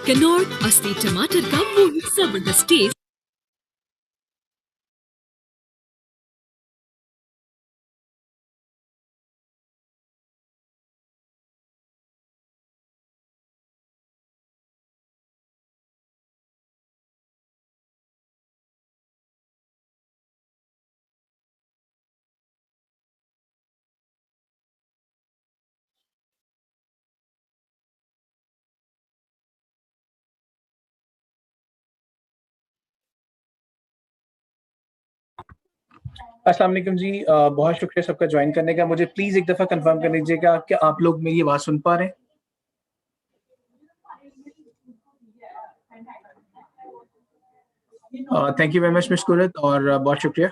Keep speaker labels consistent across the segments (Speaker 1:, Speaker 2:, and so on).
Speaker 1: Knorr असली टमाटर का वो जबरदस्त टेस्ट।
Speaker 2: अस्सलाम वालेकुम जी। बहुत शुक्रिया सबका ज्वाइन करने का। मुझे प्लीज एक दफा कंफर्म कर लीजिएगा कि आप लोग मेरी आवाज सुन पा रहे हैं। Thank you very much miss कुरत, और बहुत शुक्रिया।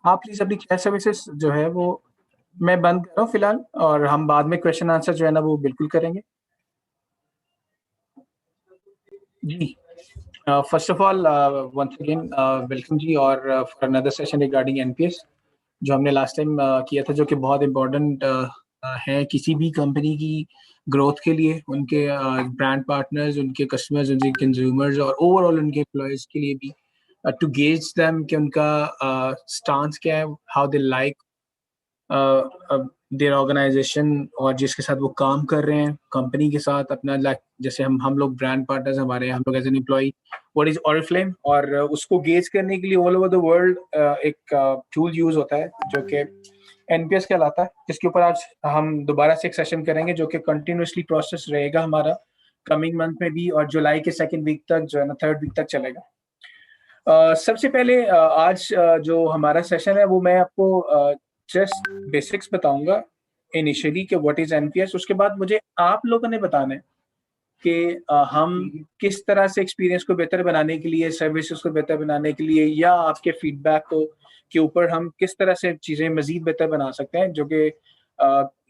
Speaker 2: आप प्लीज अपनी चैट सर्विसेज जो है वो मैं बंद कर रहा हूँ फिलहाल, और हम बाद में क्वेश्चन आंसर जो है ना वो बिल्कुल करेंगे जी। First of all once again welcome जी, और for another session regarding NPS जो हमने लास्ट टाइम किया था, जो कि बहुत इम्पोर्टेंट है किसी भी कंपनी की ग्रोथ के लिए, उनके ब्रांड पार्टनर्स, उनके कस्टमर्स, उनके कंज्यूमर्स और ओवरऑल उनके एम्प्लॉयज के लिए भी, टू गेज देम कि उनका स्टांस क्या है, how they like their organisation, और जिसके साथ वो काम कर रहे हैं कंपनी के साथ अपना, लाइक जैसे हम लोग ब्रांड पार्टनर्स हमारे, हम लोग as an employee, what is Oriflame, और उसको गेज करने के लिए ऑल ओवर द वर्ल्ड एक टूल यूज होता है जो कि एनपीएस कहलाता है, जिसके ऊपर आज हम दोबारा से एक सेशन करेंगे जो कि कंटिन्यूसली प्रोसेस रहेगा हमारा कमिंग मंथ में भी, और जुलाई के सेकेंड वीक तक जो है ना, थर्ड वीक तक चलेगा। सबसे पहले आज जो हमारा सेशन है वो मैं आपको जस्ट बेसिक्स बताऊंगा इनिशियली कि व्हाट इज एनपीएस। उसके बाद मुझे आप लोगों ने बताना है कि हम किस तरह से एक्सपीरियंस को बेहतर बनाने के लिए, सर्विसेज को बेहतर बनाने के लिए, या आपके फीडबैक को के ऊपर हम किस तरह से चीज़ें मजीद बेहतर बना सकते हैं, जो कि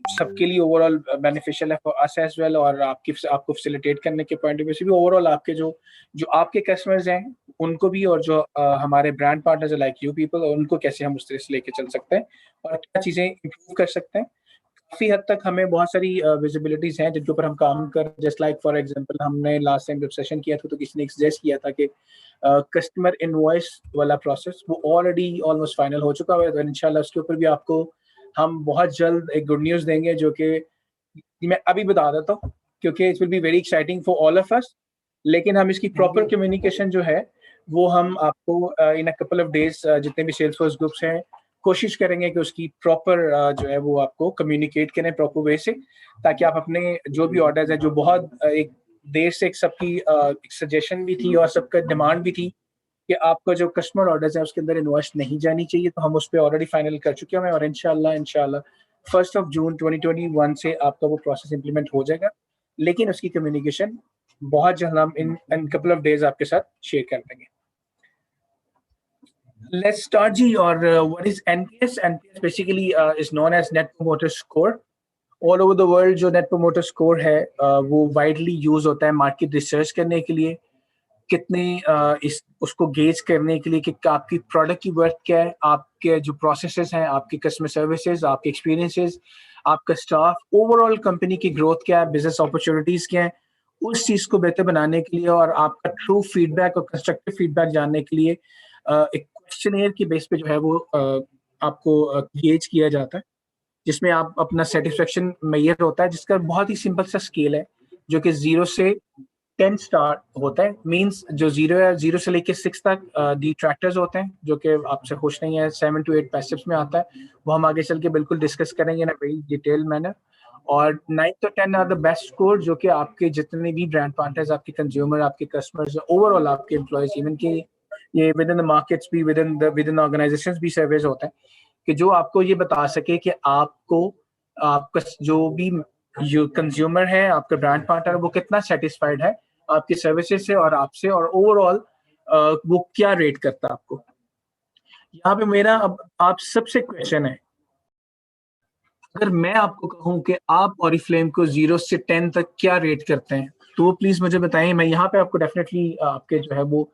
Speaker 2: सबके लिए ओवरऑल बेनिफिशियल है फॉर अस एज वेल, और आपको फैसिलिटेट करने के पॉइंट ऑफ व्यू से भी, ओवरऑल आपके जो जो आपके कस्टमर्स हैं उनको भी, और जो हमारे brand partners like you people, और उनको कैसे हम उस तरह से लेके चल सकते हैं और क्या चीज़ें इंप्रूव कर सकते हैं। काफी हद तक हमें बहुत सारी विजिबिलिटीज हैं जिनके ऊपर हम काम कर, जस्ट लाइक फॉर एग्जांपल हमने लास्ट टाइम जब सेशन किया था तो किसी ने सजेस्ट किया था कि कस्टमर इनवॉइस वाला प्रोसेस वो ऑलरेडी ऑलमोस्ट फाइनल हो चुका है, तो इंशाल्लाह उसके ऊपर भी आपको हम बहुत जल्द एक गुड न्यूज़ देंगे, जो कि मैं अभी बता देता हूँ क्योंकि it will be very exciting for all of us. लेकिन हम इसकी प्रॉपर कम्युनिकेशन जो है वो हम आपको इन अ कपल ऑफ डेज, जितने भी सेल्सफोर्स ग्रुप्स हैं, कोशिश करेंगे कि उसकी प्रॉपर जो है वो आपको कम्युनिकेट करें प्रॉपर वे से, ताकि आप अपने जो भी ऑर्डर्स है, जो बहुत एक देर से एक सबकी एक सजेशन भी थी और सबका डिमांड भी थी कि आपका जो कस्टमर ऑर्डर्स है उसके अंदर इनवॉइस नहीं जानी चाहिए, तो हम उस पर ऑलरेडी फाइनल कर चुके हैं, और इंशाल्लाह इंशाल्लाह 1 जून 2021 से आपका वो प्रोसेस इंप्लीमेंट हो जाएगा। लेकिन उसकी कम्युनिकेशन बहुत जल्द हम इन कपल ऑफ डेज आपके साथ शेयर कर देंगे। Let's start जी। और what is NPS? NPS basically is known as Net Promoter Score. All over the world जो Net Promoter Score है वो widely use होता है मार्केट रिसर्च करने के लिए, कितने इस उसको गेज करने के लिए कि आपकी प्रोडक्ट की वर्थ क्या है, आपके जो प्रोसेसेस हैं, आपकी कस्टमर सर्विसेज, आपके एक्सपीरियंसेस, आपका स्टाफ, ओवरऑल कंपनी की ग्रोथ क्या है, बिजनेस अपॉर्चुनिटीज क्या है, उस चीज को बेहतर बनाने के लिए और आपका ट्रू फीडबैक और कंस्ट्रक्टिव फीडबैक जानने के लिए एक क्वेश्चनेयर की बेस पे जो है वो आपको गेज किया जाता है, जिसमें आप अपना सेटिस्फेक्शन मेजर होता है, जिसका बहुत ही सिंपल सा स्केल है जो कि 0 से 10 स्टार होता है। मींस जो 0 से लेके 6 तक डिट्रैक्टर्स होते हैं जो कि आपसे खुश नहीं है, 7 to 8 पैसिव्स में आता है, वो हम आगे चल के बिल्कुल डिस्कस करेंगे ना वेरी डिटेल मैनर। और 9 to 10 are the best score, जो कि आपके जितने भी ब्रांड पार्टनर्स, आपके कंज्यूमर, आपके कस्टमर्स, ओवरऑल आपके एम्प्लॉयज, इवन के ये विद इन द मार्केट्स भी, विद इन ऑर्गेनाइजेशंस भी सर्वेज होते हैं कि जो आपको ये बता सके कि आपको आपका जो भी जो कंज्यूमर है, आपका ब्रांड पार्टनर, वो कितना सेटिस्फाइड है आपकी सर्विसेज से और आपसे, और ओवरऑल वो क्या रेट करता है आपको। यहाँ पे मेरा अब आप सबसे क्वेश्चन है, अगर मैं आपको कहूँ कि आप ऑरिफ्लेम को 0 से 10 तक क्या रेट करते हैं, तो वो प्लीज मुझे बताएं। मैं यहाँ पे आपको डेफिनेटली आपके जो है वो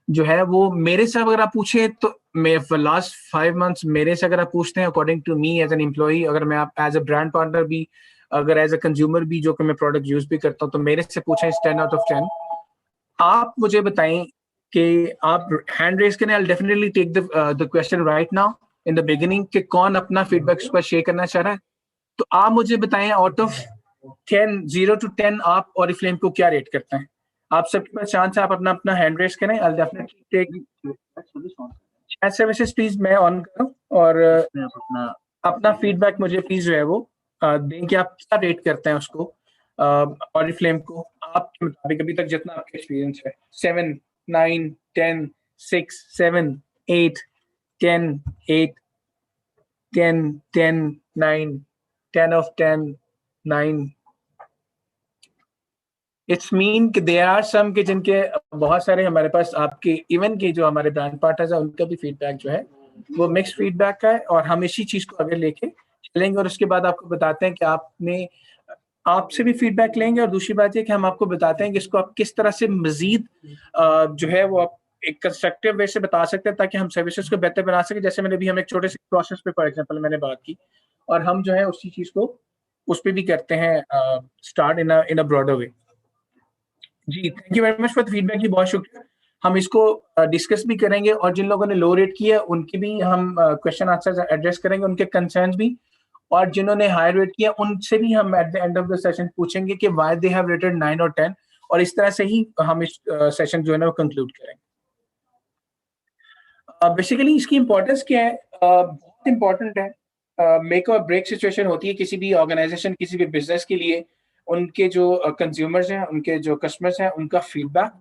Speaker 2: जो है वो मेरे से अगर आप पूछे तो मैं फॉर लास्ट 5 मंथ्स मेरे से अगर आप पूछते हैं according to me as an employee, अगर मैं आप एज अ ब्रांड पार्टनर भी, अगर एज अ कंज्यूमर भी जो कि मैं प्रोडक्ट यूज भी करता हूँ, तो मेरे से पूछें 10 out of 10। आप मुझे बताएं कि आप हैंड रेस करें, I definitely take the question right now in the beginning कि कौन अपना फीडबैक इस पर शेयर करना चाह रहा है। तो आप मुझे बताएं आउट ऑफ 10, 0 to 10 आप ऑरिफ्लेम को क्या रेट करते हैं। आप सबके पास चांस है, आप अपना अपना हैंड रेस करें, I definitely take chat services please मैं ऑन करूं, और अपना फीडबैक मुझे प्लीज जो है वो दें कि आप क्या रेट करते हैं उसको ऑरिफ्लेम को आपके मुताबिक अभी तक जितना आपका एक्सपीरियंस है। 7, 9, 10, 6, 7, 8, 10, 8, 10, 10, 9, 10 of 10, 9। इट्स मीन कि देयर आर सम के जिनके बहुत सारे हमारे पास आपके इवन के जो हमारे ब्रांड पार्टनर्स है उनका भी फीडबैक जो है वो मिक्स फीडबैक का है, और हम इसी चीज को आगे लेके चलेंगे और उसके बाद आपको बताते हैं कि आपने आपसे भी फीडबैक लेंगे, और दूसरी बात ये कि हम आपको बताते हैं कि इसको आप किस तरह से मजीद जो है वो आप एक कंस्ट्रक्टिव वे से बता सकते हैं ताकि हम सर्विसेज को बेहतर बना सके। जैसे मैंने भी हम एक छोटे से प्रोसेस पे फॉर एग्जांपल मैंने बात की, और हम जो है उसी चीज को उस पर भी करते हैं start in a broader way. Ji, thank you very much for the feedback, जी बहुत शुक्रिया। हम इसको डिस्कस भी करेंगे, और जिन लोगों ने लो रेट किया उनकी भी हम क्वेश्चन आंसर एड्रेस करेंगे, उनके कंसर्न्स भी, और जिन्होंने हाई रेट किया उनसे भी हम at the end of the session पूछेंगे कि व्हाई दे हैव रेटेड 9 और 10, और इस तरह से ही हम इस सेशन जो है ना वो कंक्लूड करेंगे। बेसिकली इसकी इंपॉर्टेंस क्या है? बहुत इंपॉर्टेंट है। मेक और ब्रेक सिचुएशन होती है किसी भी ऑर्गेनाइजेशन, किसी भी बिजनेस के लिए। उनके जो कंज्यूमर्स हैं, उनके जो कस्टमर्स हैं, उनका फीडबैक,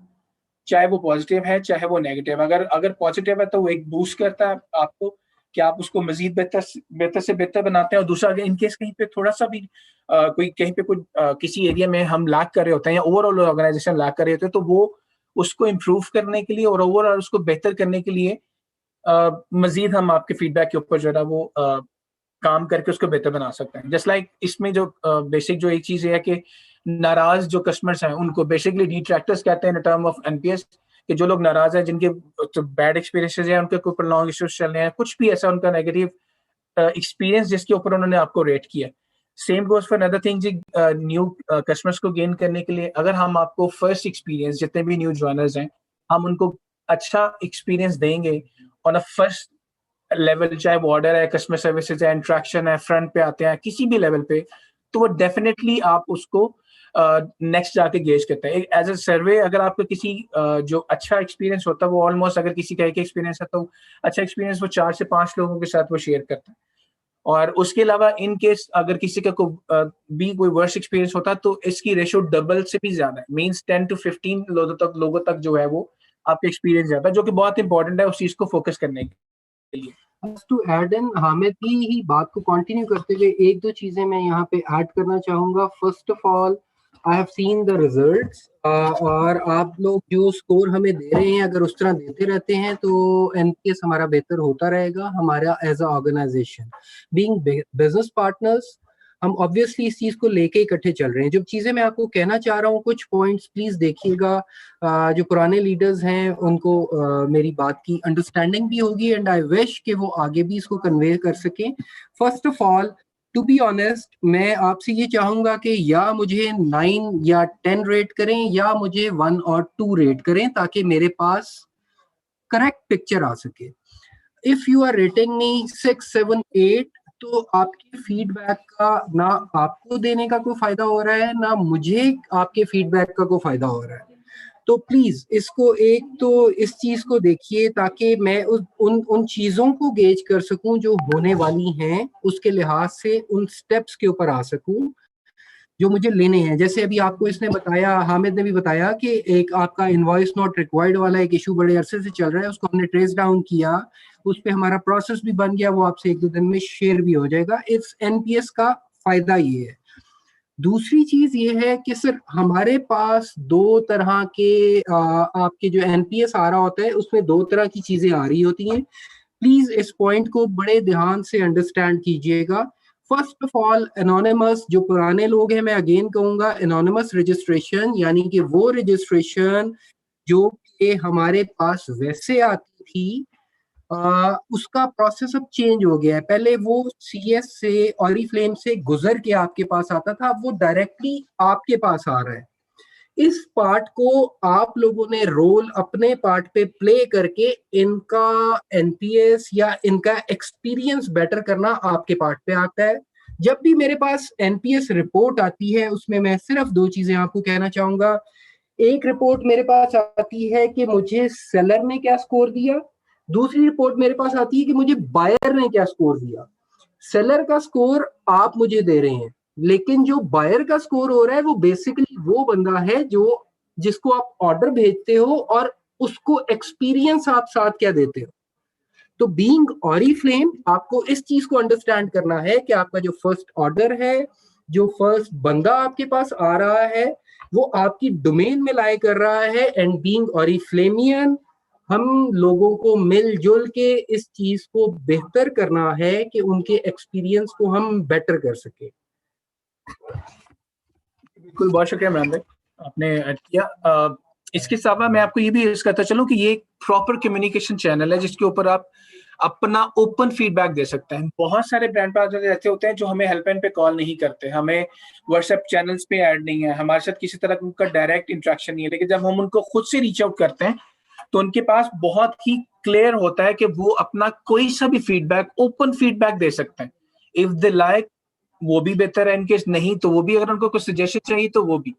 Speaker 2: चाहे वो पॉजिटिव है चाहे वो नेगेटिव। अगर अगर पॉजिटिव है तो वो एक बूस्ट करता है आपको कि आप उसको मजीद बेहतर बेहतर से बेहतर बनाते हैं। और दूसरा, अगर इनकेस कहीं पे थोड़ा सा भी कोई कहीं पे कोई किसी एरिया में हम लैक कर रहे होते हैं या ओवरऑल ऑर्गेनाइजेशन लैक कर रहे होते हैं, तो वो उसको इम्प्रूव करने के लिए और ओवरऑल उसको बेहतर करने के लिए मजीद हम आपके फीडबैक के ऊपर जो है ना वो काम करके उसको बेहतर बना सकते हैं। जस्ट लाइक इसमें जो बेसिक जो एक चीज है कि नाराज जो कस्टमर्स हैं उनको बेसिकली डिट्रैक्टर्स कहते हैं इन टर्म ऑफ एनपीएस, कि जो लोग नाराज हैं, जिनके जो बैड एक्सपीरियंसेस हैं, उनके ऊपर लॉन्ग इश्यूज चल रहे हैं, कुछ भी ऐसा उनका नेगेटिव एक्सपीरियंस जिसके ऊपर उन्होंने आपको रेट किया। Same goes for another thing जी, न्यू कस्टमर्स को गेन करने के लिए अगर हम आपको फर्स्ट एक्सपीरियंस, जितने भी न्यू ज्वाइनर्स हैं, हम उनको अच्छा एक्सपीरियंस देंगे ऑन अ फर्स्ट लेवल, चाहे वो ऑर्डर है, कस्टमर सर्विसेज है, इंट्रैक्शन है, फ्रंट पे आते हैं, किसी भी लेवल पे, तो वो डेफिनेटली आप उसको नेक्स्ट जाके गेज करते हैं। एज अ सर्वे, अगर आपको किसी जो अच्छा एक्सपीरियंस होता है वो ऑलमोस्ट, अगर किसी का एक एक्सपीरियंस है तो अच्छा एक्सपीरियंस वो 4 से 5 लोगों के साथ वो शेयर करता है। और उसके अलावा इन केस अगर किसी का भी कोई वर्स्ट एक्सपीरियंस होता है तो इसकी रेशियो डबल से भी ज्यादा है, मींस 10 to 15 लोगों तक जो है वो आपका एक्सपीरियंस जाता है, जो कि बहुत इंपॉर्टेंट है उस चीज को फोकस करने के लिए।
Speaker 3: बस टू ऐड इन, हामिद की ही बात को कंटिन्यू करते हुए एक दो चीजें मैं यहाँ पे ऐड करना चाहूंगा। First of all, I have seen the results, और आप लोग जो स्कोर हमें दे रहे हैं अगर उस तरह देते रहते हैं तो एनपीएस हमारा बेहतर होता रहेगा। हमारा as a organisation being business partners, हम ऑब्वियसली इस चीज को लेके इकट्ठे चल रहे हैं। जो चीजें मैं आपको कहना चाह रहा हूँ, कुछ पॉइंट्स प्लीज देखिएगा। जो पुराने लीडर्स हैं उनको मेरी बात की अंडरस्टैंडिंग भी होगी, एंड आई विश कि वो आगे भी इसको कन्वे कर सकें। First of all, to be honest, मैं आपसे ये चाहूंगा कि या मुझे 9 या 10 रेट करें या मुझे 1 और 2 रेट करें, ताकि मेरे पास करेक्ट पिक्चर आ सके। If you are rating me 6, 7, 8, तो आपके फीडबैक का ना आपको देने का कोई फायदा हो रहा है, ना मुझे आपके फीडबैक का कोई फायदा हो रहा है। तो प्लीज इसको एक तो इस चीज को देखिए, ताकि मैं उन चीजों को गेज कर सकूं जो होने वाली हैं, उसके लिहाज से उन स्टेप्स के ऊपर आ सकूं जो मुझे लेने हैं। जैसे अभी आपको इसने बताया, हामिद ने भी बताया कि एक आपका इनवॉइस नॉट रिक्वायर्ड वाला एक इशू बड़े अरसे से चल रहा है, उसको हमने ट्रेस डाउन किया, उस पर हमारा प्रोसेस भी बन गया, वो आपसे 1-2 दिन में शेयर भी हो जाएगा। इस एनपीएस का फायदा ये है। दूसरी चीज ये है कि सर हमारे पास दो तरह के आपके जो एनपीएस आ रहा होता है उसमें दो तरह की चीजें आ रही होती हैं। प्लीज इस पॉइंट को बड़े ध्यान से अंडरस्टैंड कीजिएगा। फर्स्ट ऑफ ऑल, एनोनिमस, जो पुराने लोग हैं, मैं अगेन कहूंगा एनोनिमस रजिस्ट्रेशन, यानी कि वो रजिस्ट्रेशन जो ये हमारे पास वैसे आती थी, उसका प्रोसेस अब चेंज हो गया है। पहले वो CS से, ऑरिफ्लेम से गुजर के आपके पास आता था, अब वो डायरेक्टली आपके पास आ रहा है। इस पार्ट को आप लोगों ने रोल अपने पार्ट पे प्ले करके इनका NPS या इनका एक्सपीरियंस बेटर करना आपके पार्ट पे आता है। जब भी मेरे पास NPS रिपोर्ट आती है, उसमें मैं सिर्फ दो चीजें आपको कहना चाहूंगा। एक रिपोर्ट मेरे पास आती है कि मुझे सेलर ने क्या स्कोर दिया, दूसरी रिपोर्ट मेरे पास आती है कि मुझे बायर ने क्या स्कोर दिया। सेलर का स्कोर आप मुझे दे रहे हैं, लेकिन जो बायर का स्कोर हो रहा है वो बेसिकली वो बंदा है जो जिसको आप ऑर्डर भेजते हो और उसको एक्सपीरियंस आप साथ क्या देते हो। तो बीइंग ऑरिफ्लेम, आपको इस चीज को अंडरस्टैंड करना है कि आपका जो फर्स्ट ऑर्डर है, जो फर्स्ट बंदा आपके पास आ रहा है, वो आपकी डोमेन में लाई कर रहा है। एंड बीइंग ऑरिफ्लेमियन, हम लोगों को मिलजुल के इस चीज को बेहतर करना है कि उनके एक्सपीरियंस को हम बेटर कर सके।
Speaker 2: बिल्कुल, बहुत शुक्रिया इमरान भाई, आपने किया। इसके अलावा मैं आपको ये भी अर्ज करता चलूं कि ये एक प्रॉपर कम्युनिकेशन चैनल है जिसके ऊपर आप अपना ओपन फीडबैक दे सकते हैं। बहुत सारे ब्रांड पार्टनर ऐसे होते हैं जो हमें हेल्पलाइन पे कॉल नहीं करते, हमें व्हाट्सएप चैनल्स पे ऐड नहीं है, हमारे साथ किसी तरह का डायरेक्ट इंटरेक्शन नहीं है, लेकिन जब हम उनको खुद से रीच आउट करते हैं तो उनके पास बहुत ही क्लियर होता है कि वो अपना कोई सा भी फीडबैक, ओपन फीडबैक दे सकते हैं। इफ दे लाइक, वो भी बेहतर है, इनकेस नहीं तो वो भी, अगर उनको कुछ सजेशन चाहिए तो वो भी।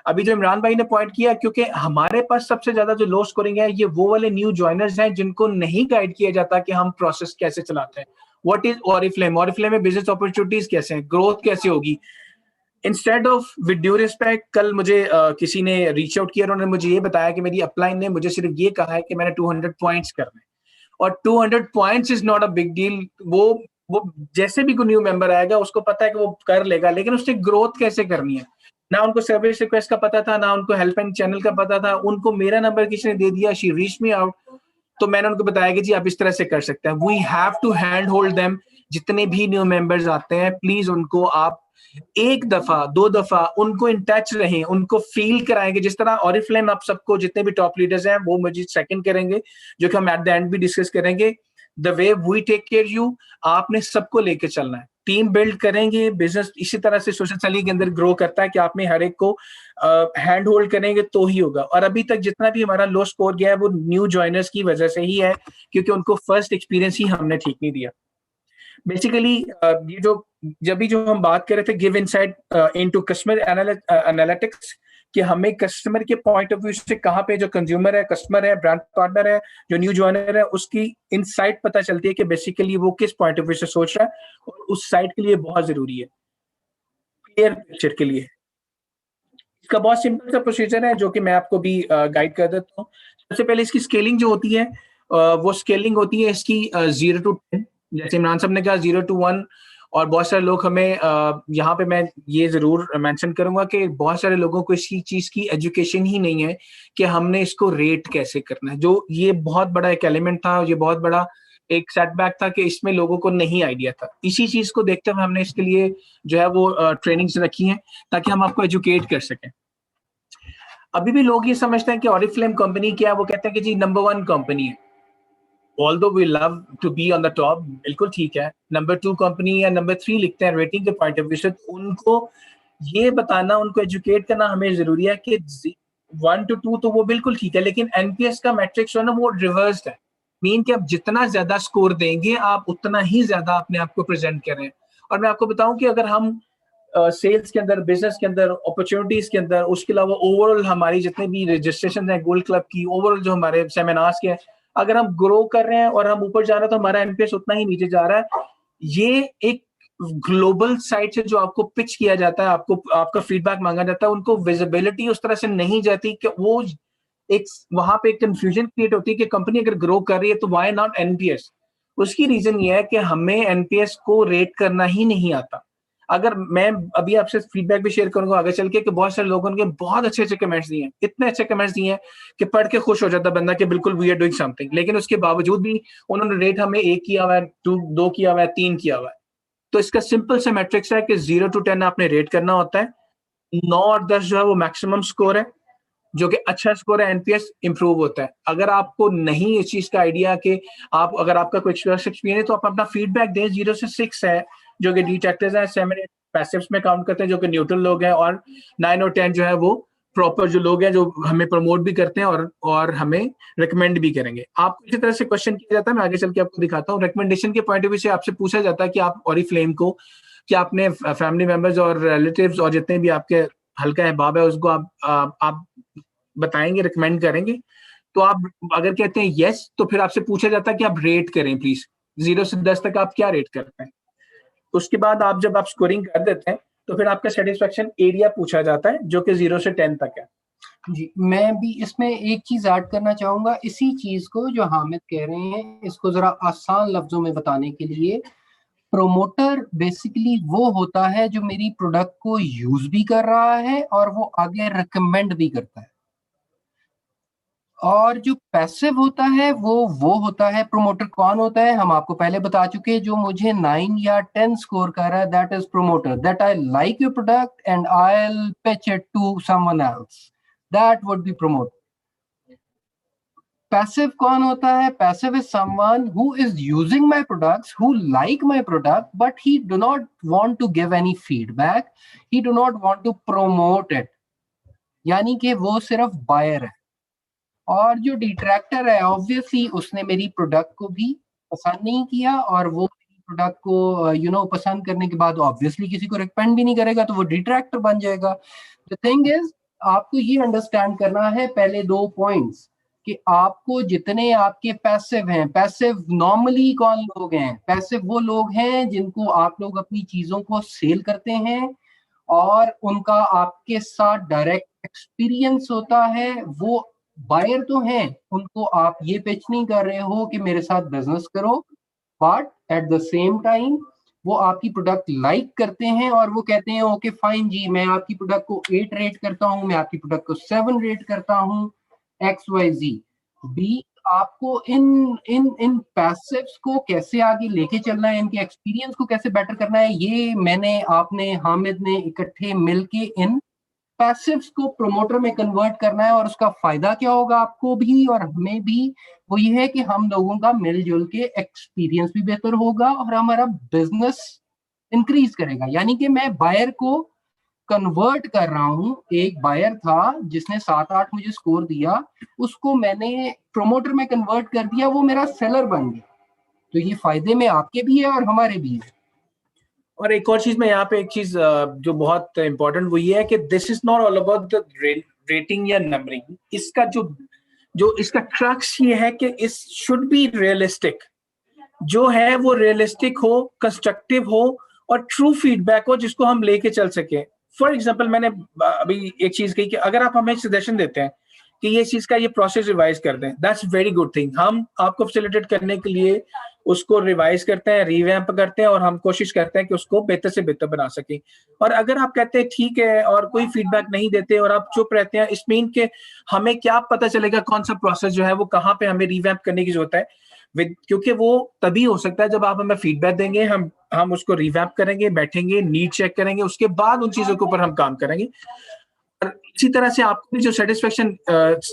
Speaker 2: अभी जो इमरान भाई ने पॉइंट किया, क्योंकि हमारे पास सबसे ज्यादा जो लो स्कोरिंग है ये वो वाले न्यू ज्वाइनर्स हैं जिनको नहीं गाइड किया जाता कि हम प्रोसेस कैसे चलाते हैं। व्हाट इज ऑरिफ्लेम, ऑरिफ्लेम में बिजनेस अपॉर्चुनिटीज कैसे हैं, ग्रोथ कैसे होगी। Instead of, with due respect, कल मुझे किसी ने रीच आउट किया और उन्होंने मुझे ये बताया कि मेरी अपलाइन ने मुझे सिर्फ ये कहा है कि मैंने 200 पॉइंट्स करने, और 200 points is not a big deal. वो जैसे भी कोई न्यू मेंबर आएगा उसको पता है कि वो कर लेगा, लेकिन उससे ग्रोथ कैसे करनी है। ना उनको सर्विस रिक्वेस्ट का पता था, ना उनको हेल्पलाइन चैनल का पता था। उनको मेरा नंबर किसी ने दे दिया, शी रीच मी आउट, तो मैंने उनको बताया कि जी आप इस तरह से कर सकते हैं। We have to hand hold them. जितने भी न्यू मेंबर्स आते हैं, प्लीज उनको आप एक दफा, दो दफा उनको इन टच रहें, उनको फील कराएंगे। जिस तरह ऑरिफ्लेम आप सबको, जितने भी टॉप लीडर्स हैं वो मुझे सेकंड करेंगे, जो कि हम एट द एंड भी डिस्कस करेंगे। The way we take care you, आपने सबको लेके चलना है, टीम बिल्ड करेंगे। बिजनेस इसी तरह से सोशल सेलिंग के अंदर ग्रो करता है कि आपने हर एक को हैंड होल्ड करेंगे तो ही होगा। और अभी तक जितना भी हमारा लो स्कोर गया है वो न्यू ज्वाइनर्स की वजह से ही है, क्योंकि उनको फर्स्ट एक्सपीरियंस ही हमने ठीक नहीं दिया। बेसिकली ये जब भी जो हम बात कर रहे थे, give insight into customer analytics, कि हमें कस्टमर के पॉइंट ऑफ व्यू से कहाँ पे जो कंज्यूमर है, कस्टमर है, ब्रांड पार्टनर है, जो न्यू ज्वाइनर है, उसकी इनसाइट पता चलती है कि बेसिकली वो किस पॉइंट ऑफ व्यू से सोच रहा है, और उस साइट के लिए बहुत जरूरी है, क्लियर पिक्चर के लिए। इसका बहुत सिंपल सा प्रोसीजर है जो कि मैं आपको भी गाइड कर देता हूँ। सबसे पहले इसकी स्केलिंग जो होती है, वो स्केलिंग होती है इसकी 0 to 10, जैसे इमरान साहब ने कहा 0 to 1। और बहुत सारे लोग हमें यहाँ पे मैं ये जरूर मेंशन करूंगा कि बहुत सारे लोगों को इसी चीज की एजुकेशन ही नहीं है कि हमने इसको रेट कैसे करना है। जो ये बहुत बड़ा एक एलिमेंट था, ये बहुत बड़ा एक सेटबैक था कि इसमें लोगों को नहीं आइडिया था। इसी चीज को देखते हुए हमने इसके लिए जो है वो ट्रेनिंग्स रखी हैं ताकि हम आपको एजुकेट कर सकें। अभी भी लोग ये समझते हैं कि ऑरिफ्लेम कंपनी क्या है, वो कहते हैं कि जी नंबर 1 कंपनी है। Although we love to be on the top, बिल्कुल ठीक है, नंबर 2 कंपनी या नंबर 3 लिखते हैं रेटिंग के पॉइंट ऑफ व्यू से, उनको ये बताना, उनको एजुकेट करना हमें जरूरी है कि 1 to 2 तो वो बिल्कुल ठीक है, लेकिन एनपीएस का मैट्रिक्स जो है ना वो रिवर्स्ड है। मीन कि आप जितना ज्यादा स्कोर देंगे आप उतना ही ज्यादा अपने आप को प्रेजेंट करें। और मैं आपको बताऊं कि अगर हम सेल्स के अंदर, बिजनेस के अंदर, अपॉर्चुनिटीज के अंदर, उसके अलावा ओवरऑल हमारी जितने भी रजिस्ट्रेशन है गोल्ड क्लब की, ओवरऑल जो हमारे सेमिनार्स के, अगर हम ग्रो कर रहे हैं और हम ऊपर जा रहे हैं तो हमारा एनपीएस उतना ही नीचे जा रहा है। ये एक ग्लोबल साइट से जो आपको पिच किया जाता है, आपको आपका फीडबैक मांगा जाता है, उनको विजिबिलिटी उस तरह से नहीं जाती कि वो एक वहां पे एक कंफ्यूजन क्रिएट होती है कि कंपनी अगर ग्रो कर रही है तो व्हाई नॉट एनपीएस। उसकी रीजन ये है कि हमें एनपीएस को रेट करना ही नहीं आता। अगर मैं अभी आपसे फीडबैक भी शेयर करूंगा आगे चल के कि बहुत सारे लोगों ने बहुत अच्छे अच्छे कमेंट्स दिए हैं, इतने अच्छे कमेंट्स दिए हैं कि पढ़ के खुश हो जाता बंदा कि बिल्कुल वी आर डूइंग समथिंग, लेकिन उसके बावजूद भी उन्होंने रेट हमें 1 किया हुआ है, 2 किया हुआ है, 3 किया हुआ है। तो इसका सिंपल सा मैट्रिक्स है कि 0 to 10 आपने रेट करना होता है। 9 और 10 जो है वो मैक्सिमम स्कोर है, जो कि अच्छा स्कोर है, एनपीएस इंप्रूव होता है। अगर आपको नहीं इस चीज का आइडिया कि आप अगर आपका कोई एक्सपीरियंस है तो आप अपना फीडबैक दें। 0 से 6 है जो कि डिटेक्टर्स हैं, 7 8 पैसिव्स में काउंट करते हैं जो कि न्यूट्रल लोग हैं, और 9 और 10 जो है वो प्रॉपर जो लोग हैं जो हमें प्रमोट भी करते हैं और हमें रिकमेंड भी करेंगे। आपको इसी तरह से क्वेश्चन किया जाता है, मैं आगे चल के आपको दिखाता हूँ। रिकमेंडेशन के पॉइंट ऑफ व्यू से आपसे पूछा जाता है कि आप ऑरिफ्लेम को क्या अपने फैमिली मेंबर्स और रिलेटिव्स और जितने भी आपके हल्का अहबाब है उसको आप बताएंगे, रिकमेंड करेंगे। तो आप अगर कहते हैं यस, तो फिर आपसे पूछा जाता है कि आप रेट करें प्लीज, 0 से 10 तक आप क्या रेट करते हैं। उसके बाद आप जब आप स्कोरिंग कर देते हैं तो फिर आपका सेटिस्फेक्शन एरिया पूछा जाता है जो कि 0 से 10 तक है।
Speaker 3: जी, मैं भी इसमें एक चीज ऐड करना चाहूंगा, इसी चीज को जो हामिद कह रहे हैं इसको जरा आसान लफ्जों में बताने के लिए। प्रोमोटर बेसिकली वो होता है जो मेरी प्रोडक्ट को यूज भी कर रहा है और वो आगे रिकमेंड भी करता है। और जो पैसिव होता है वो होता है, प्रमोटर कौन होता है हम आपको पहले बता चुके हैं, जो मुझे 9 या 10 स्कोर कर रहा है, that is promoter, that I like your product and I will pitch it to someone else, that would be promoter. Passive कौन होता है? Passive is someone who is using my products, who like my product, but he do not want to give any feedback, he do not want to promote it, यानी कि वो सिर्फ buyer है। और जो डिट्रैक्टर है ऑब्वियसली उसने मेरी प्रोडक्ट को भी पसंद नहीं किया, और वो मेरी प्रोडक्ट को पसंद करने के बाद ऑब्वियसली किसी को रिकमेंड भी नहीं करेगा, तो वो डिट्रैक्टर बन जाएगा। द थिंग इज, आपको ये अंडरस्टैंड करना है पहले 2 पॉइंट्स कि आपको जितने आपके पैसिव हैं, पैसिव नॉर्मली कौन लोग हैं? पैसिव वो लोग हैं जिनको आप लोग अपनी चीजों को सेल करते हैं और उनका आपके साथ डायरेक्ट एक्सपीरियंस होता है। वो बायर तो हैं, उनको आप ये पिच नहीं कर रहे हो कि मेरे साथ बिजनेस करो, but at the same time वो आपकी प्रोडक्ट लाइक करते हैं और वो कहते हैं ओके फाइन जी, मैं आपकी प्रोडक्ट को 8 रेट करता हूँ, मैं आपकी प्रोडक्ट को 7 रेट करता हूँ, XYZ। बी, आपको इन इन इन पैसिव्स को कैसे आगे लेके चलना है, इनके एक्सपीरियंस को कैसे बेटर करना है, ये मैंने आपने हामिद ने इकट्ठे मिलके इन पैसिव्स को प्रोमोटर में कन्वर्ट करना है। और उसका फायदा क्या होगा आपको भी और हमें भी? वो ये है कि हम लोगों का मिलजुल के एक्सपीरियंस भी बेहतर होगा और हमारा बिजनेस इंक्रीज करेगा। यानी कि मैं बायर को कन्वर्ट कर रहा हूँ, एक बायर था जिसने 7-8 मुझे स्कोर दिया, उसको मैंने प्रोमोटर में कन्वर्ट कर दिया, वो मेरा सेलर बन गया। तो ये फायदे में आपके भी है और हमारे भी है।
Speaker 2: और एक और चीज मैं यहाँ पे एक चीज जो बहुत इंपॉर्टेंट वो ये है कि this is not all about the rating या नंबरिंग। इसका जो इसका क्रक्स ये है कि इस शुड बी रियलिस्टिक, जो है वो रियलिस्टिक हो, कंस्ट्रक्टिव हो और ट्रू फीडबैक हो जिसको हम लेके चल सके। फॉर एग्जाम्पल, मैंने अभी एक चीज कही कि अगर आप हमें सजेशन देते हैं कि ये चीज का ये प्रोसेस रिवाइज कर दें, दैट्स वेरी गुड थिंग। हम आपको फैसिलिटेट करने के लिए उसको रिवाइज करते हैं, रिवैम्प करते हैं और हम कोशिश करते हैं कि उसको बेहतर से बेहतर बना सके। और अगर आप कहते हैं ठीक है और कोई फीडबैक नहीं देते और आप चुप रहते हैं, इस मीन के हमें क्या पता चलेगा कौन सा प्रोसेस जो है वो कहाँ पे हमें रिवैम्प करने की जरूरत है। क्योंकि वो तभी हो सकता है जब आप हमें फीडबैक देंगे, हम उसको रिवैम्प करेंगे, बैठेंगे, नीड चेक करेंगे, उसके बाद उन चीजों के ऊपर हम काम करेंगे। और इसी तरह से आपको भी जो सेटिस्फेक्शन